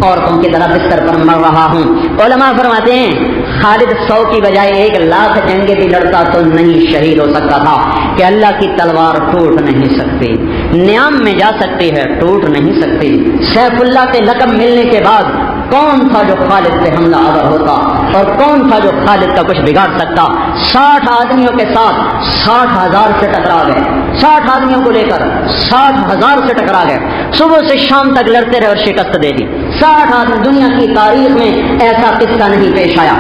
عورتوں کی طرح بستر پر مر رہا ہوں. علماء فرماتے ہیں خالد 100 کی بجائے 1,00,000 جنگیں بھی لڑتا تو نہیں شہید ہو سکتا تھا, کہ اللہ کی تلوار ٹوٹ نہیں سکتی. نیام میں جا سکتی ہے, ٹوٹ نہیں سکتی. سیف اللہ کے لقب ملنے کے بعد کون تھا جو خالد پہ حملہ آور ہوتا اور کون تھا جو خالد کا کچھ بگاڑ سکتا؟ 60 آدمیوں کے ساتھ 60,000 سے ٹکرا گئے. 60 آدمیوں کو لے کر 60,000 سے ٹکرا گئے. صبح سے شام تک لڑتے رہے اور شکست دے دی. 60 آدمی, دنیا کی تاریخ میں ایسا قصہ نہیں پیش آیا.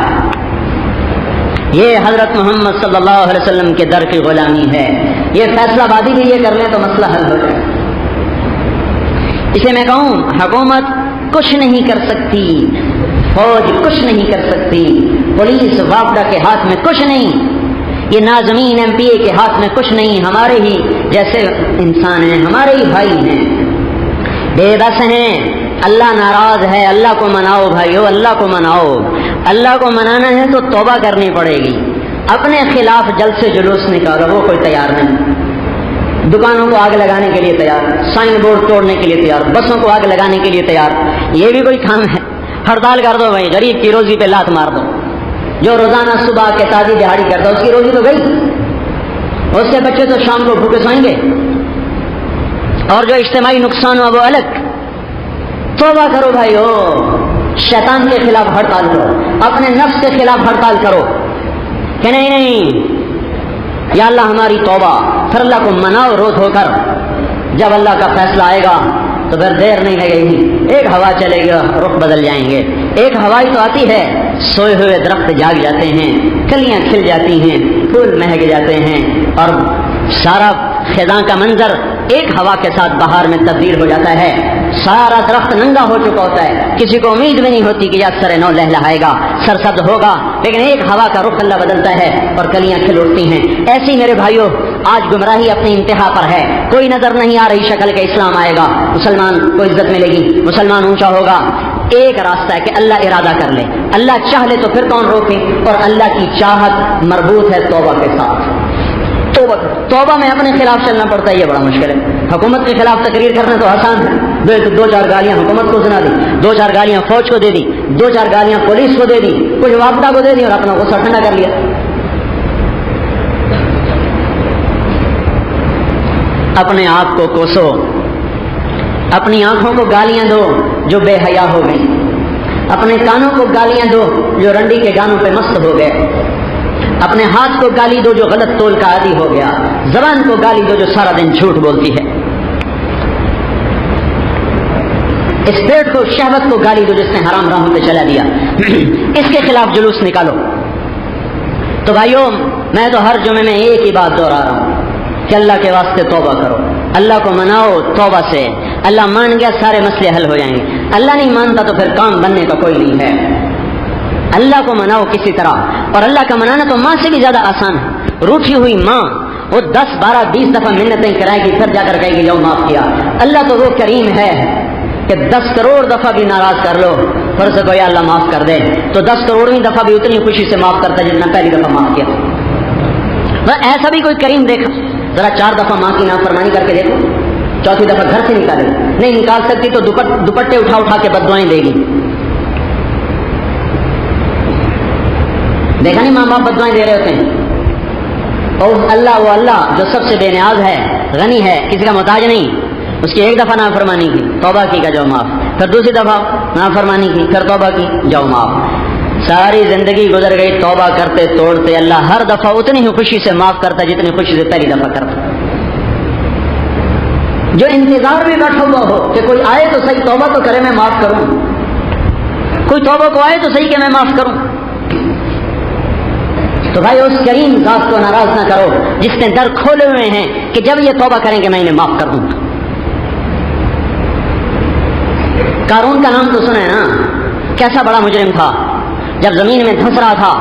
یہ حضرت محمد صلی اللہ علیہ وسلم کے در کی غلامی ہے. یہ فیصلہ بادی بھی یہ کر لیں تو مسئلہ حل ہو جائے. اسے میں کہوں حکومت کچھ نہیں کر سکتی, فوج کچھ نہیں کر سکتی, پولیس وابڈا کے ہاتھ میں کچھ نہیں, یہ ناظمین ایم پی اے کے ہاتھ میں کچھ نہیں. ہمارے ہی جیسے انسان ہیں, ہمارے ہی بھائی ہیں, بے بس ہیں. اللہ ناراض ہے, اللہ کو مناؤ بھائیو, اللہ کو مناؤ. اللہ کو منانا ہے تو توبہ کرنی پڑے گی. اپنے خلاف جلد سے جلوس نکالو, وہ کوئی تیار نہیں. دکانوں کو آگ لگانے کے لیے تیار, سائن بورڈ توڑنے کے لیے تیار, بسوں کو آگ لگانے کے لیے تیار. یہ بھی کوئی کام ہے؟ ہڑتال کر دو بھائی, غریب کی روزی پہ لات مار دو. جو روزانہ صبح کے تازی دہاڑی کرتا اس کی روزی تو گئی, اس سے بچے تو شام کو بھوکے سوئیں گے. اور جو اجتماعی نقصان ہوا وہ الگ. توبہ کرو بھائیو, شیطان کے خلاف ہڑتال کرو, اپنے نفس کے خلاف ہڑتال کرو کہ نہیں یا اللہ ہماری توبہ. پھر اللہ کو مناؤ رو دھو کر. جب اللہ کا فیصلہ آئے گا تو پھر دیر نہیں لگے گی, ایک ہوا چلے گی, رخ بدل جائیں گے. ایک ہوا ہی تو آتی ہے, سوئے ہوئے درخت جاگ جاتے ہیں, کلیاں کھل جاتی ہیں, پھول مہک جاتے ہیں اور سارا خزاں کا منظر ایک ہوا کے ساتھ بہار میں تبدیل ہو جاتا ہے. سارا درخت ننگا ہو چکا ہوتا ہے, کسی کو امید بھی نہیں ہوتی کہ یہ سر نو لہلہائے گا, سرسبز ہوگا, لیکن ایک ہوا کا رخ اللہ بدلتا ہے اور کلیاں کھل اٹھتی ہیں. ایسی میرے بھائیوں آج گمراہی اپنی انتہا پر ہے. کوئی نظر نہیں آ رہی شکل کہ اسلام آئے گا, مسلمان کو عزت ملے گی, مسلمان اونچا ہوگا. ایک راستہ ہے کہ اللہ ارادہ کر لے, اللہ چاہ لے تو پھر کون روکے, اور اللہ کی چاہت مربوط ہے توبہ کے ساتھ. توبہ میں اپنے خلاف چلنا پڑتا ہے, یہ بڑا مشکل ہے. حکومت کے خلاف تقریر کرنا تو آسان ہے, 2-4 گالیاں حکومت کو سنا دی, 2-4 گالیاں فوج کو دے دی, 2-4 گالیاں پولیس کو دے دی, کچھ وابڈا کو دے دی اور اپنا غصہ ٹھنڈا کر لیا. اپنے آپ کو کوسو, اپنی آنکھوں کو گالیاں دو جو بے حیا ہو گئی, اپنے کانوں کو گالیاں دو جو رنڈی کے گانوں پہ مست ہو گئے, اپنے ہاتھ کو گالی دو جو غلط تول کا عادی ہو گیا, زبان کو گالی دو جو سارا دن جھوٹ بولتی ہے. اس پیٹ کو، شہوت کو گالی دو جس نے حرام راہوں پہ چلا دیا، اس کے خلاف جلوس نکالو۔ تو بھائیوں، میں تو ہر جمعے میں ایک ہی بات دوہرا رہا ہوں کہ اللہ کے واسطے توبہ کرو، اللہ کو مناؤ توبہ سے۔ اللہ مان گیا سارے مسئلے حل ہو جائیں گے، اللہ نہیں مانتا تو پھر کام بننے کا کوئی نہیں ہے۔ اللہ کو مناؤ کسی طرح، اور اللہ کا منانا تو ماں سے بھی زیادہ آسان ہے۔ روٹھی ہوئی ماں وہ 10 12 20 دفعہ منتیں کرائے گی، پھر جا کر کہے گی جاؤ معاف کیا۔ اللہ تو وہ کریم ہے کہ 10 کروڑ دفعہ بھی ناراض کر لو، فرض کو یا اللہ معاف کر دے، تو 10 کروڑویں دفعہ بھی اتنی خوشی سے معاف کرتا ہے جتنا پہلی دفعہ معاف کیا۔ ایسا بھی کوئی کریم دیکھا؟ ذرا 4 دفعہ ماں کی نافرمانی کر کے دیکھو، چوتھی دفعہ گھر سے نکالے، نہیں نکال سکتی تو دوپٹے اٹھا اٹھا کے بددعائیں دے گی۔ دیکھا نہیں ماں باپ بددعائیں دے رہے ہوتے ہیں، اور اللہ وہ اللہ جو سب سے بے نیاز ہے، غنی ہے، کسی کا محتاج نہیں، اس کی ایک دفعہ نافرمانی کی، توبہ کی کا جاؤ معاف، پھر دوسری دفعہ نافرمانی کی، پھر توبہ کی، جاؤ معاف۔ ساری زندگی گزر گئی توبہ کرتے توڑتے، اللہ ہر دفعہ اتنی ہی خوشی سے معاف کرتا جتنی خوشی سے پہلی دفعہ کرتا۔ جو انتظار میں بیٹھا ہوا ہو کہ کوئی آئے تو صحیح توبہ تو کرے میں معاف کروں، کوئی توبہ کو آئے تو صحیح کہ میں معاف کروں، تو بھائی اس کریم ذات کو ناراض نہ کرو جس نے در کھولے ہوئے ہیں کہ جب یہ توبہ کریں گے میں انہیں معاف کر دوں گا۔ قارون کا نام تو سنا ہے نا، کیسا بڑا مجرم تھا، جب زمین میں دھنس رہا تھا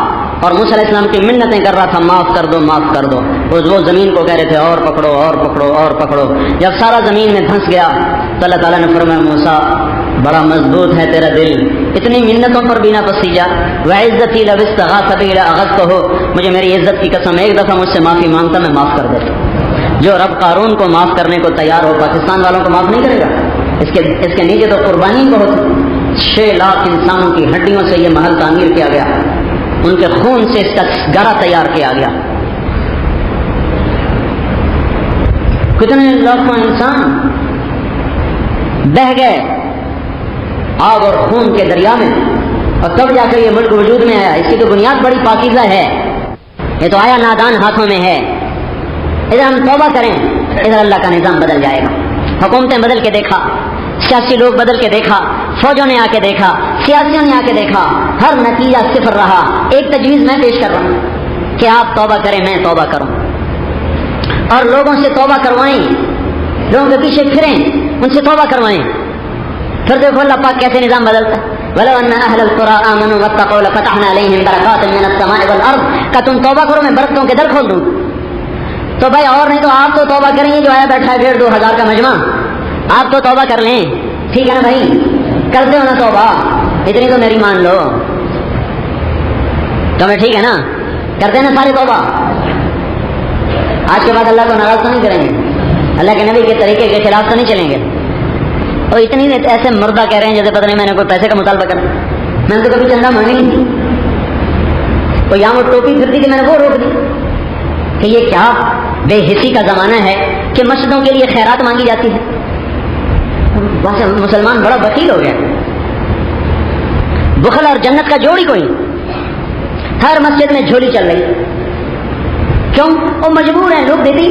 اور موسیٰ علیہ السلام کی منتیں کر رہا تھا معاف کر دو معاف کر دو، وہ زمین کو کہہ رہے تھے اور پکڑو اور پکڑو اور پکڑو۔ جب سارا زمین میں دھنس گیا تو اللہ تعالیٰ نے فرمایا موسیٰ بڑا مضبوط ہے تیرا دل، اتنی منتوں پر بھی نہ پسیجا، وعزتی لو استغاث بی لاغثتہ، مجھے میری عزت کی قسم ایک دفعہ مجھ سے معافی مانگتا میں معاف کر دیتا۔ جو رب قارون کو معاف کرنے کو تیار ہو پاکستان والوں کو معاف نہیں کرے گا؟ اس کے نیچے تو قربانی بہت، 6 لاکھ انسانوں کی ہڈیوں سے یہ محل تعمیر کیا گیا، ان کے خون سے اس کا گڑا تیار کیا گیا، کتنے لاکھوں انسان بہہ گئے آگ اور خون کے دریا میں، اور تب جا کر یہ ملک وجود میں آیا۔ اس کی تو بنیاد بڑی پاکیزہ ہے، یہ تو آیا نادان ہاتھوں میں ہے۔ ادھر ہم توبہ کریں، ادھر اللہ کا نظام بدل جائے گا۔ حکومتیں بدل کے دیکھا، سیاسی لوگ بدل کے دیکھا، فوجوں نے آ کے دیکھا، سیاسیوں نے آ کے دیکھا، ہر نتیجہ صفر رہا۔ ایک تجویز میں پیش کر رہا ہوں کہ آپ توبہ کریں، میں توبہ کروں، اور لوگوں سے توبہ کروائیں، لوگوں کے پیچھے پھریں، ان سے توبہ کروائیں۔ پھر دیکھو اللہ پاک کیسے نظام بدلتا ہے۔ وَلَوْ أَنَّ أَهْلَ الْقُرَىٰ آمَنُوا وَاتَّقَوْا لَفَتَحْنَا عَلَيْهِمْ بَرَكَاتٍ مِّنَ السَّمَاءِ وَالْأَرْضِ، کہ تم توبہ کرو میں برکتوں کے در کھول دوں۔ تو بھائی اور نہیں تو آپ تو توبہ کریں گے، جو آیا بیٹھا ہے 1,500 2,000 کا مجمع، آپ تو توبہ کر لیں، ٹھیک ہے نا بھائی؟ کرتے ہو نا توبہ، اتنی تو میری مان لو، تمہیں ٹھیک ہے نا؟ کرتے ہیں نا ساری توبہ؟ آج کے بعد اللہ کو ناراض تو نہیں کریں گے، اللہ کے نبی کے طریقے کے خلاف تو نہیں چلیں گے؟ اور اتنی ایسے مردہ کہہ رہے ہیں جیسے پتہ نہیں میں نے کوئی پیسے کا مطالبہ کرا، میں نے تو کبھی چندہ مانگی نہیں، کوئی یہاں وہ ٹوپی پھرتی تھی میں نے وہ روک دی، کہ یہ کیا بے حسی کا زمانہ ہے کہ مسجدوں کے لیے خیرات مانگی جاتی ہے۔ مسلمان بڑا وکیل ہو گیا، بخل اور جنت کا جوڑ ہی کوئی، ہر مسجد میں جھولی چل رہی، کیوں؟ وہ مجبور ہیں، لوگ دیتی،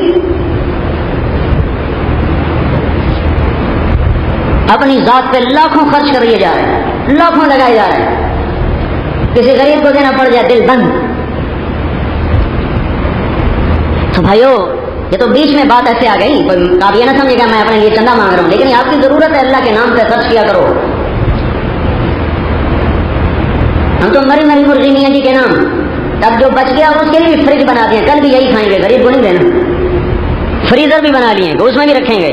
اپنی ذات پہ لاکھوں خرچ کر لیے جا رہے ہیں، لاکھوں لگائے جا رہے ہیں، کسی غریب کو دینا پڑ جائے دل بند۔ تو بھائیو یہ تو بیچ میں بات ایسے آ گئی، آپ یہ نہ سمجھے گا میں اپنے لیے چندہ مانگ رہا ہوں، لیکن آپ کی ضرورت ہے اللہ کے نام پہ خرچ کیا کرو۔ ہم تو مری مرغی میاں جی کے نام، اب جو بچ گیا اس کے لیے فریج بنا دیے، کل بھی یہی کھائیں گے، غریب کو نہیں دینا، فریزر بھی بنا لیے اس میں بھی رکھیں گے،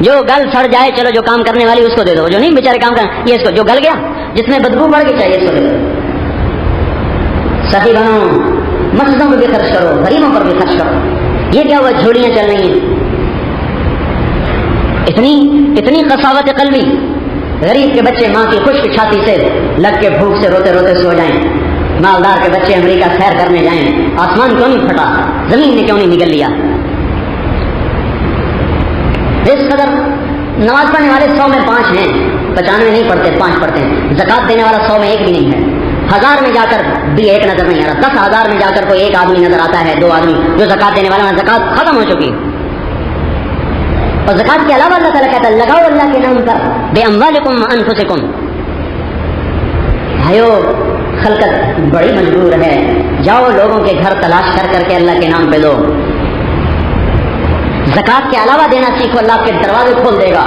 جو گل سڑ جائے چلو جو کام کرنے والی اس کو دے دو، جو نہیں بیچارے کام کر یہ اس کو، جو گل گیا جس میں بدبو بڑھ گئی چاہیے اس کو دے دو۔ سخی بنو، مسجدوں پر بھی خرچ کرو، غریبوں پر بھی خرچ کرو، یہ کیا ہوا جھولیاں چل رہی ہیں، اتنی قساوت قلبی، غریب کے بچے ماں کی خشک چھاتی سے لگ کے بھوک سے روتے روتے سو جائیں، مالدار کے بچے امریکہ سیر کرنے جائیں، آسمان کیوں نہیں پھٹا، زمین نے کیوں نہیں نگل لیا؟ اس قدر نماز پڑھنے والے 100 میں 5 ہیں، 95 نہیں پڑھتے، 5 پڑھتے ہیں، زکات دینے والا 100 میں 1 بھی نہیں ہے، 1000 میں جا کر بھی 1 نظر نہیں آ رہا، 10,000 میں جا کر کوئی 1 آدمی نظر آتا ہے، 2 آدمی جو زکات دینے والا، زکات ختم ہو چکی۔ اور زکات کے علاوہ اللہ تعالیٰ کہتا ہے لگاؤ اللہ کے نام پر بِأَمْوَالِكُمْ وَأَنفُسِكُمْ. بھائیو خلقت بڑی مجبور ہے، جاؤ لوگوں کے گھر تلاش کر کر کے اللہ کے نام پہ دو. زکات کے علاوہ دینا سیکھو، اللہ کے دروازے کھول دے گا.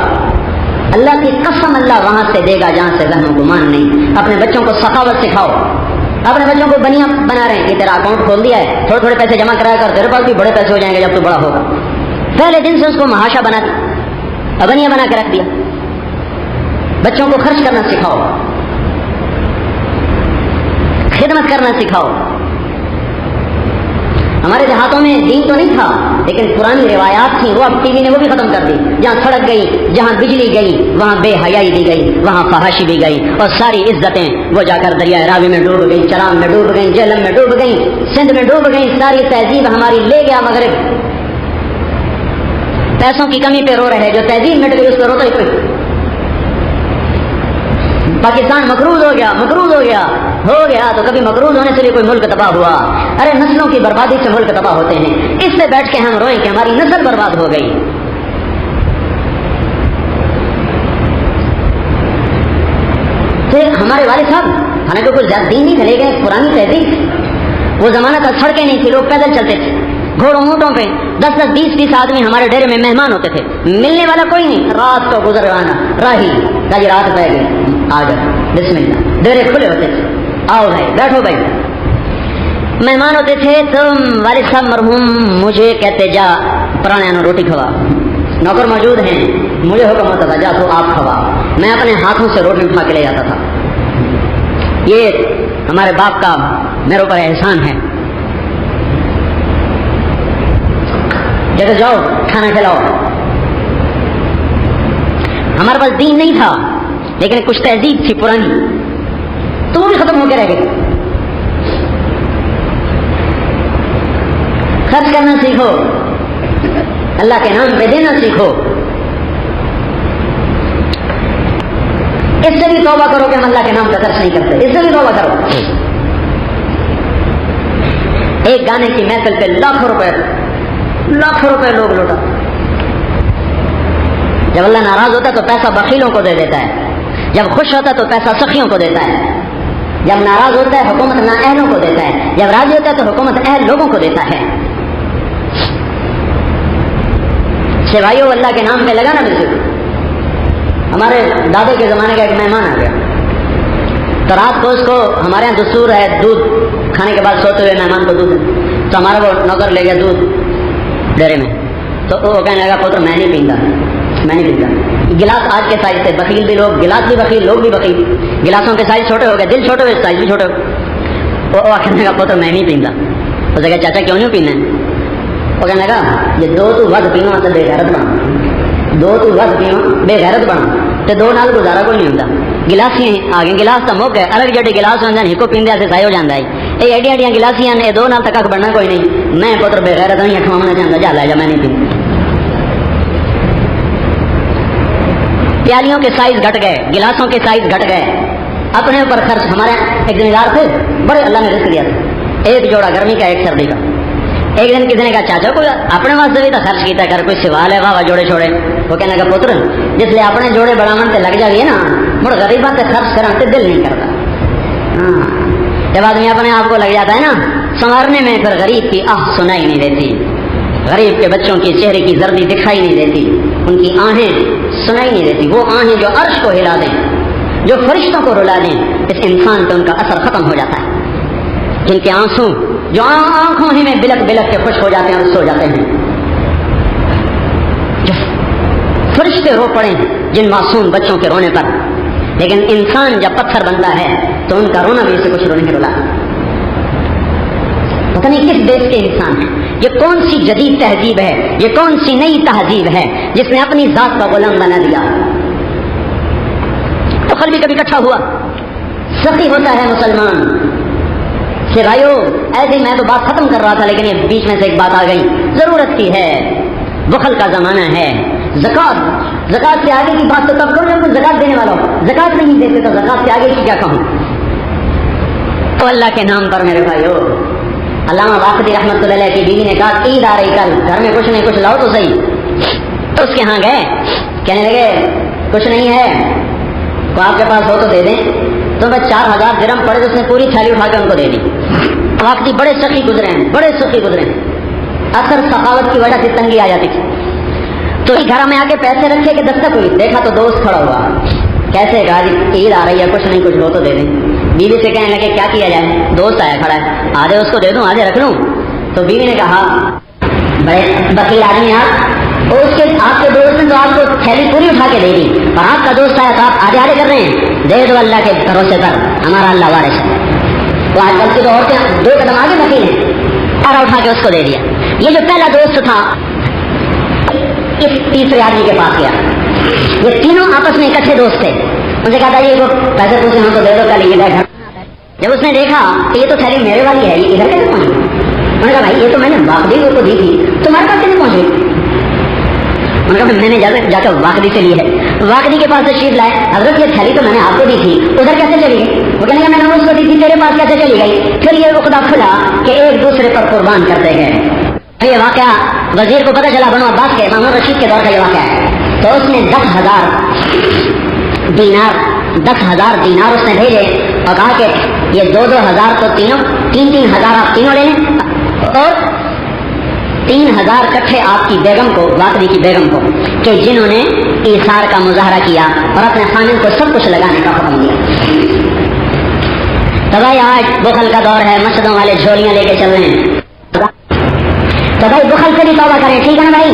اللہ کی قسم اللہ وہاں سے دے گا جہاں سے وہم و گمان نہیں. اپنے بچوں کو سخاوت سکھاؤ. اپنے بچوں کو بنیا بنا رہے ہیں کہ تیرا اکاؤنٹ کھول دیا ہے، تھوڑے تھوڑے پیسے جمع کرایا کر، تیرے پاس بھی بڑے پیسے ہو جائیں گے جب تو بڑا ہوگا. پہلے دن سے اس کو محاشا بنا دیا، بنیا بنا کے رکھ دیا. بچوں کو خرچ کرنا سکھاؤ، خدمت کرنا سکھاؤ. ہمارے دیہاتوں میں دین تو نہیں تھا لیکن پرانی روایات تھیں، وہ اب ٹی وی نے وہ بھی ختم کر دی. جہاں سڑک گئی، جہاں بجلی گئی، وہاں بے حیائی دی گئی، وہاں فحاشی بھی گئی، اور ساری عزتیں وہ جا کر دریائے راوی میں ڈوب گئی، چرام میں ڈوب گئی، جہلم میں ڈوب گئی، سندھ میں ڈوب گئی. ساری تہذیب ہماری لے گیا مغرب. پیسوں کی کمی پہ رو رہے، جو تہذیب مٹ گئی اس پہ روتا ہی کوئی. پاکستان مقروض ہو گیا، مقروض ہو گیا تو کبھی مقروض ہونے سے بھی کوئی ملک تباہ ہوا؟ ارے نسلوں کی بربادی سے ملک تباہ ہوتے ہیں. اس سے بیٹھ کے ہم روئیں کہ ہماری نسل برباد ہو گئی. تو ہمارے والد صاحب حالانکہ کوئی زیادہ دین نہیں تھے، لیکن پرانی تہذیب، وہ زمانہ تھا سڑکیں نہیں تھی، لوگ پیدل چلتے تھے گھوڑوں اونٹوں پہ. 10-10 20-20 آدمی ہمارے ڈیرے میں مہمان ہوتے تھے، ملنے والا کوئی نہیں. رات کو گزر آنا راہی جی رات پہ گئی آ جائے بسم اللہ، ڈیرے کھلے ہوتے تھے، آؤ بھائی بیٹھو بھائی. مہمان ہوتے تھے تو والد صاحب مرحوم مجھے کہتے جا پرانے انو روٹی کھوا، نوکر موجود ہیں، مجھے حکم ہوتا تھا جا تو آپ کھوا. میں اپنے ہاتھوں سے روٹی اٹھا کے لے جاتا تھا. یہ ہمارے باپ کا میرے اوپر احسان ہے. جگہ جاؤ کھانا کھلاؤ. ہمارے پاس دین نہیں تھا لیکن کچھ تہذیب تھی پرانی، تو وہ بھی ختم ہو کے رہ گئی. خرچ کرنا سیکھو، اللہ کے نام پہ دینا سیکھو. اس سے بھی توبہ کرو کہ ہم اللہ کے نام پہ خرچ نہیں کرتے، اس سے بھی توبہ کرو. ایک گانے کی محفل پہ لاکھوں روپے لوگ لوٹا. جب اللہ ناراض ہوتا ہے تو پیسہ بخیلوں کو دے دیتا ہے، جب خوش ہوتا ہے تو پیسہ سخیوں کو دیتا ہے. جب ناراض ہوتا ہے حکومت نااہلوں کو دیتا ہے، جب راضی ہوتا ہے تو حکومت اہل لوگوں کو دیتا ہے. سوائیوں اللہ کے نام پہ لگانا بھی ضروری. ہمارے دادے کے زمانے کا ایک مہمان آ گیا تو رات کو اس کو، ہمارے یہاں دستور ہے دودھ کھانے کے بعد سوتے ہوئے مہمان کو دودھ، تو ہمارا وہ نوکر لے گیا دودھ ڈیرے میں. تو وہ کہنے لگا پتر میں نہیں پیتا. گلاس آج کے سائز سے بخیل بھی لوگ، گلاس بھی بخیل، لوگ بھی بخیل. گلاسوں کے سائز چھوٹے ہو گئے، دل چھوٹے ہوئے، سائز بھی چھوٹے ہو گئے. وہ کہنے لگا پتر میں نہیں پیتا. اس نے کہا چاچا کیوں نہیں پینا ہے؟ وہ کہنے لگا یہ دو تو ود پیو تو بے غیرت بنا، دو تو ود پیو بے غیرت بنا، تو دو نال گزارا کوئی نہیں ہوتا. گلاسیاں آگے گلاس کا موقع ہے، الگ جڑے گلاس ہوتے ہیں ایک پیندے سے ضائع ہو جاتا ہے. یہ ایڈیاں ایڈیاں گلاسیاں نے دو نال تک بننا کوئی نہیں. میں پتر بے غیرت نہیں کھوانا چاہتا، جا لے جا میں نہیں پیتا. پیالیوں کے سائز گھٹ گئے، گلاسوں کے سائز گھٹ گئے. اپنے اوپر خرچ. ہمارے ایک زمیندار تھے، بڑے اللہ نے رزق دیا تھا، ایک جوڑا گرمی کا ایک سردی کا. ایک دن کسی نے کہا چاچا کوئی اپنے واسطے بھی تو خرچ کیتا کر، کوئی سوال ہے واہ جوڑے چھوڑے. وہ کہنے کا پتر جس لیے اپنے جوڑے بڑھاون تے لگ جائے نا، مڑ غریباں تے خرچ کرن تے دل نہیں کرتا. جب آدمی اپنے آپ کو لگ جاتا ہے نا سنوارنے میں، پھر غریب کی آہ سنائی نہیں دیتی، غریب کے بچوں کی چہرے کی زردی دکھائی نہیں دیتی، ان کی آہیں سنائی نہیں دیتی. وہ آہیں جو عرش کو ہلا دیں، جو فرشتوں کو رلا دیں، اس انسان پہ ان کا اثر ختم ہو جاتا ہے. جن کے آنسو جو آنکھوں ہی میں بلک بلک کے خوش ہو جاتے ہیں اور سو جاتے ہیں، جو فرشتے رو پڑے جن معصوم بچوں کے رونے پر. لیکن انسان جب پتھر بنتا ہے تو ان کا رونا بھی اسے کچھ رونے کے رولا. پتہ نہیں کس دیش کے انسان ہیں. یہ کون سی جدید تہذیب ہے، یہ کون سی نئی تہذیب ہے جس نے اپنی ذات کا غلام بنا دیا. تو قلب بھی کبھی اکٹھا ہوا. سخی ہوتا ہے مسلمان. بھائیو ایسے میں تو بات ختم کر رہا تھا لیکن یہ بیچ میں سے ایک بات آ گئی، ضرورت کی ہے، بخل کا زمانہ ہے. زکات سے آگے کی بات تو تب کروں جب زکات دینے والا ہو. زکات نہیں دیتے تو زکات سے آگے کی کیا کہوں. تو اللہ کے نام پر میرے بھائیو، علامہ واقدی رحمۃ اللہ علیہ کی بیوی نے کہا عید آ رہی کل، گھر میں کچھ نہیں کچھ لاؤ تو صحیح. اس کے ہاں گئے, کہنے لگے کچھ نہیں ہے, تو آپ کے پاس ہو تو دے دیں. تو بس 4000 درہم پڑے, تو اس نے پوری تھیلی اٹھا کے ان کو دے دی. واقعی بڑے سخی گزرے ہیں, بڑے سخی گزرے ہیں. اکثر سخاوت کی وجہ سے تنگی آ جاتی تھی. تو گھر میں آ کے پیسے رکھے کہ دستک ہوئی, دیکھا تو دوست کھڑا ہوا. کیسے کہا جی عید آ رہی ہے, کچھ نہیں کچھ ہو تو دے دیں. بیوی سے کہنے لگے کیا کیا جائے, دوست آیا کھڑا ہے, آدھے اس کو دے دوں آدھے رکھ لوں. تو بیوی نے کہا بڑے بکیل آدمی آپ, اور اس کے آپ کے دوست نے تو آپ کو تھیلی پوری اٹھا کے دے دی, اور آپ کا دوست آیا تو آپ آدھے آدھے کر رہے ہیں. دے دو اللہ کے بھروسے پر, ہمارا اللہ وارث ہے. تو آج کل کی تو عورتیں 2 قدم آگے بکیل ہیں, اور اٹھا کے اس کو دے دیا. یہ جو پہلا دوست تھا اس تیسرے آدمی کے پاس گیا. یہ تینوں آپس میں اکٹھے دوست تھے. ان سے کہا تھا یہ پیسے پوچھے ہم تو دے دو, کل یہ گھر. جب اس نے دیکھا کہ یہ تو تھیلی میرے والی ہے, یہ ادھر کیسے پہنچی؟ انہوں نے کہا بھائی یہ تو میں نے واقعی کو دی تھی, تمہارے پاس کیسے پہنچ گئی؟ انہوں نے کہا میں نے جا کر واقعی سے لی ہے. واقعی کے پاس تشریف لائے, حضرت یہ تھیلی تو میں نے آپ کو دی تھی, ادھر کیسے چلی گئی؟ وہ کہنے لگا میں نے اس کو دی تھی, تیرے پاس کیسے چلی گئی؟ پھر یہ عقدہ کھلا کہ ایک دوسرے پر قربان کرتے گئے. یہ واقعہ وزیر کو پتہ چلا, بنو عباس کے مامون رشید کے دور کا یہ واقعہ ہے. تو اس نے 10,000 دینار اس نے بھیجے اور کہا کہ یہ 2,000 تو تینوں 3,000 آپ تینوں لے لیں, اور 3,000 کٹھے آپ کی بیگم کو, واقعی کی بیگم کو, کہ جنہوں نے ایثار کا مظاہرہ کیا اور اپنے خاندان کو سب کچھ لگانے کا حکم دیا. تو بھائی آج بخل کا دور ہے, مسجدوں والے جھولیاں لے کے چل رہے ہیں. تو بھائی بخل سے بھی توبہ کریں, ٹھیک ہے نا بھائی,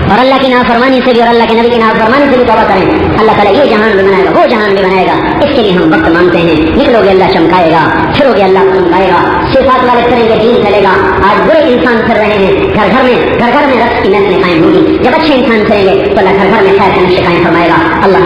اور اللہ کی نافرمانی سے بھی اور اللہ کے نبی کی نافرمانی سے بھی توبہ کریں. اللہ تعالیٰ یہ جہان بھی بنائے گا, وہ جہان بھی بنائے گا. اس کے لیے ہم وقت مانگتے ہیں. نکلو گے اللہ چمکائے گا, پھرو گے اللہ چمکائے گا. صفات والے کریں گے دین چلے گا. آج برے انسان پھر رہے ہیں گھر گھر میں رقص کی محفلیں قائم ہوگی. جب اچھے انسان پھریں گے تو اللہ گھر گھر میں خیر کی نقشیں قائم فرمائے گا. اللہ